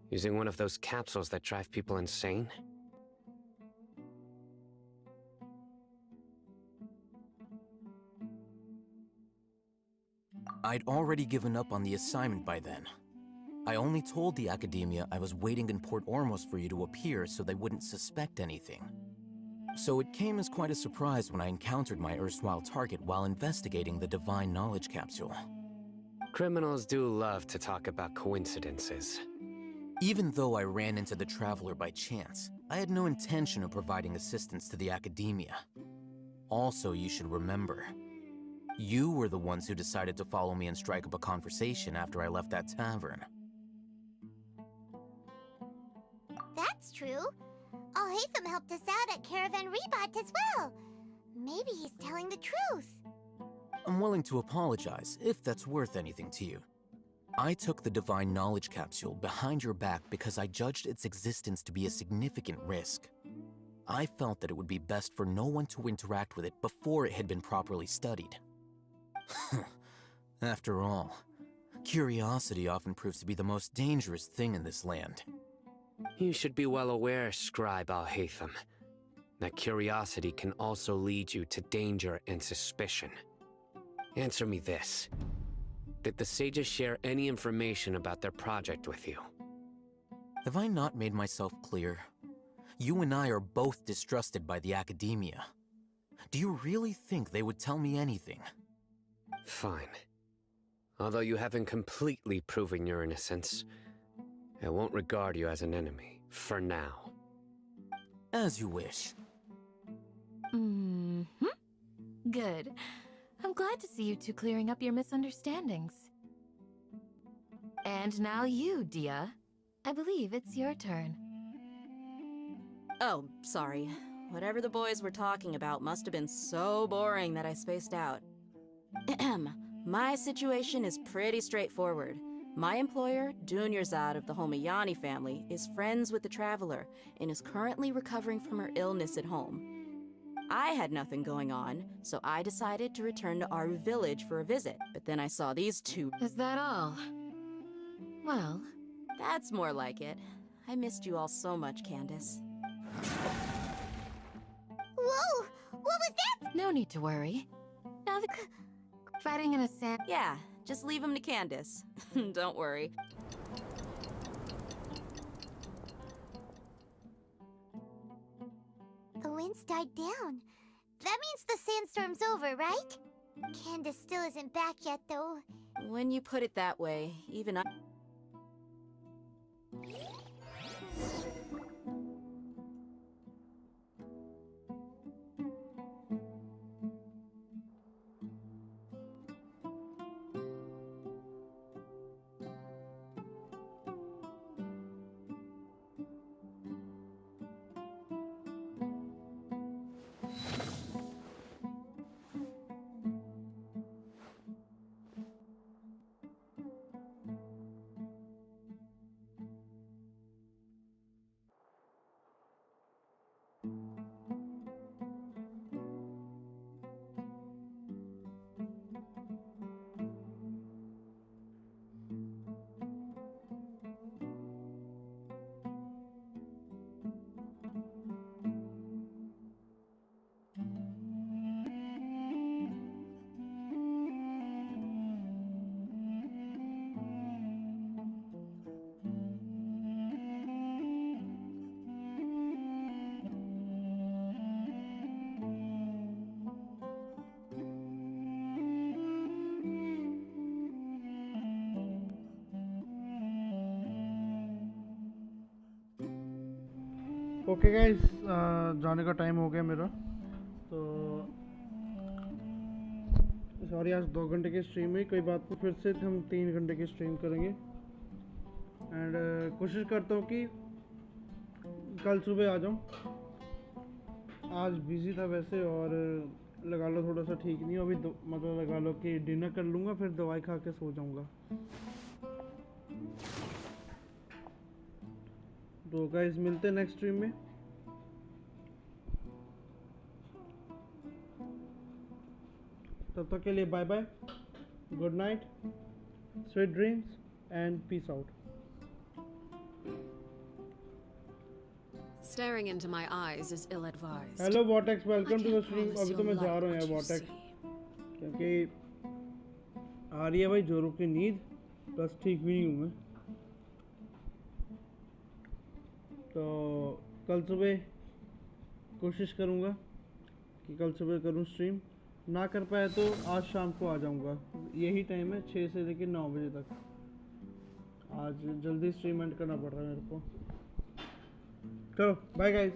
using one of those capsules that drive people insane? I'd already given up on the assignment by then. I only told the academia I was waiting in Port Ormos for you to appear so they wouldn't suspect anything. So it came as quite a surprise when I encountered my erstwhile target while investigating the Divine Knowledge Capsule. Criminals do love to talk about coincidences. Even though I ran into the Traveler by chance, I had no intention of providing assistance to the academia. Also, you should remember, you were the ones who decided to follow me and strike up a conversation after I left that tavern. That's true. Alhaitham helped us out at Caravan Rebat as well. Maybe he's telling the truth. I'm willing to apologize if that's worth anything to you. I took the Divine Knowledge Capsule behind your back because I judged its existence to be a significant risk. I felt that it would be best for no one to interact with it before it had been properly studied. After all, curiosity often proves to be the most dangerous thing in this land. You should be well aware, Scribe Al-Haytham, that curiosity can also lead you to danger and suspicion. Answer me this. Did the sages share any information about their project with you? Have I not made myself clear? You and I are both distrusted by the academia. Do you really think they would tell me anything? Fine. Although you haven't completely proven your innocence, I won't regard you as an enemy, for now. As you wish. Good. I'm glad to see you two clearing up your misunderstandings. And now you, Dia. I believe it's your turn. Oh, sorry. Whatever the boys were talking about must have been so boring that I spaced out. My situation is pretty straightforward. My employer, Dunyarzad of the Homayani family, is friends with the Traveler and is currently recovering from her illness at home. I had nothing going on, so I decided to return to Aru village for a visit, but then I saw these two. Is that all? Well, that's more like it. I missed you all so much, Candace. Whoa! What was that? No need to worry. Now the fighting in a sand. Yeah, just leave him to Candace. Don't worry. The winds died down. That means the sandstorm's over, right? Candace still isn't back yet, though. When you put it that way, even I... okay guys, जाने का time हो गया मेरा। तो sorry, आज 2 घंटे की stream हुई, कोई बात नहीं, फिर से हम 3 घंटे की स्ट्रीम करेंगे। एंड कोशिश करता हूँ कि कल सुबह आ जाऊँ। आज बिज़ी था वैसे, और लगा लो थोड़ा सा ठीक नहीं हो अभी, मतलब लगा लो कि डिनर कर लूँगा, फिर दवाई खा के सो जाऊँगा। तो गाइस मिलते हैं नेक्स्ट स्ट्रीम में। तब तक के लिए bye bye, good night, sweet dreams and peace out. Staring into my eyes is ill-advised. Hello Vortex, welcome to the stream. अभी तो मैं जा रहा हूँ यार वॉटेक्स, क्योंकि आ रही है भाई जोरों की नींद, बस ठीक भी नहीं हूँ मैं। तो कल सुबह कोशिश करूँगा कि कल सुबह करूँ स्ट्रीम, ना कर पाया तो आज शाम को आ जाऊँगा। यही टाइम है 6 से लेकर 9 बजे तक। आज जल्दी स्ट्रीम एंड करना पड़ रहा है मेरे को। चलो बाय गाइस।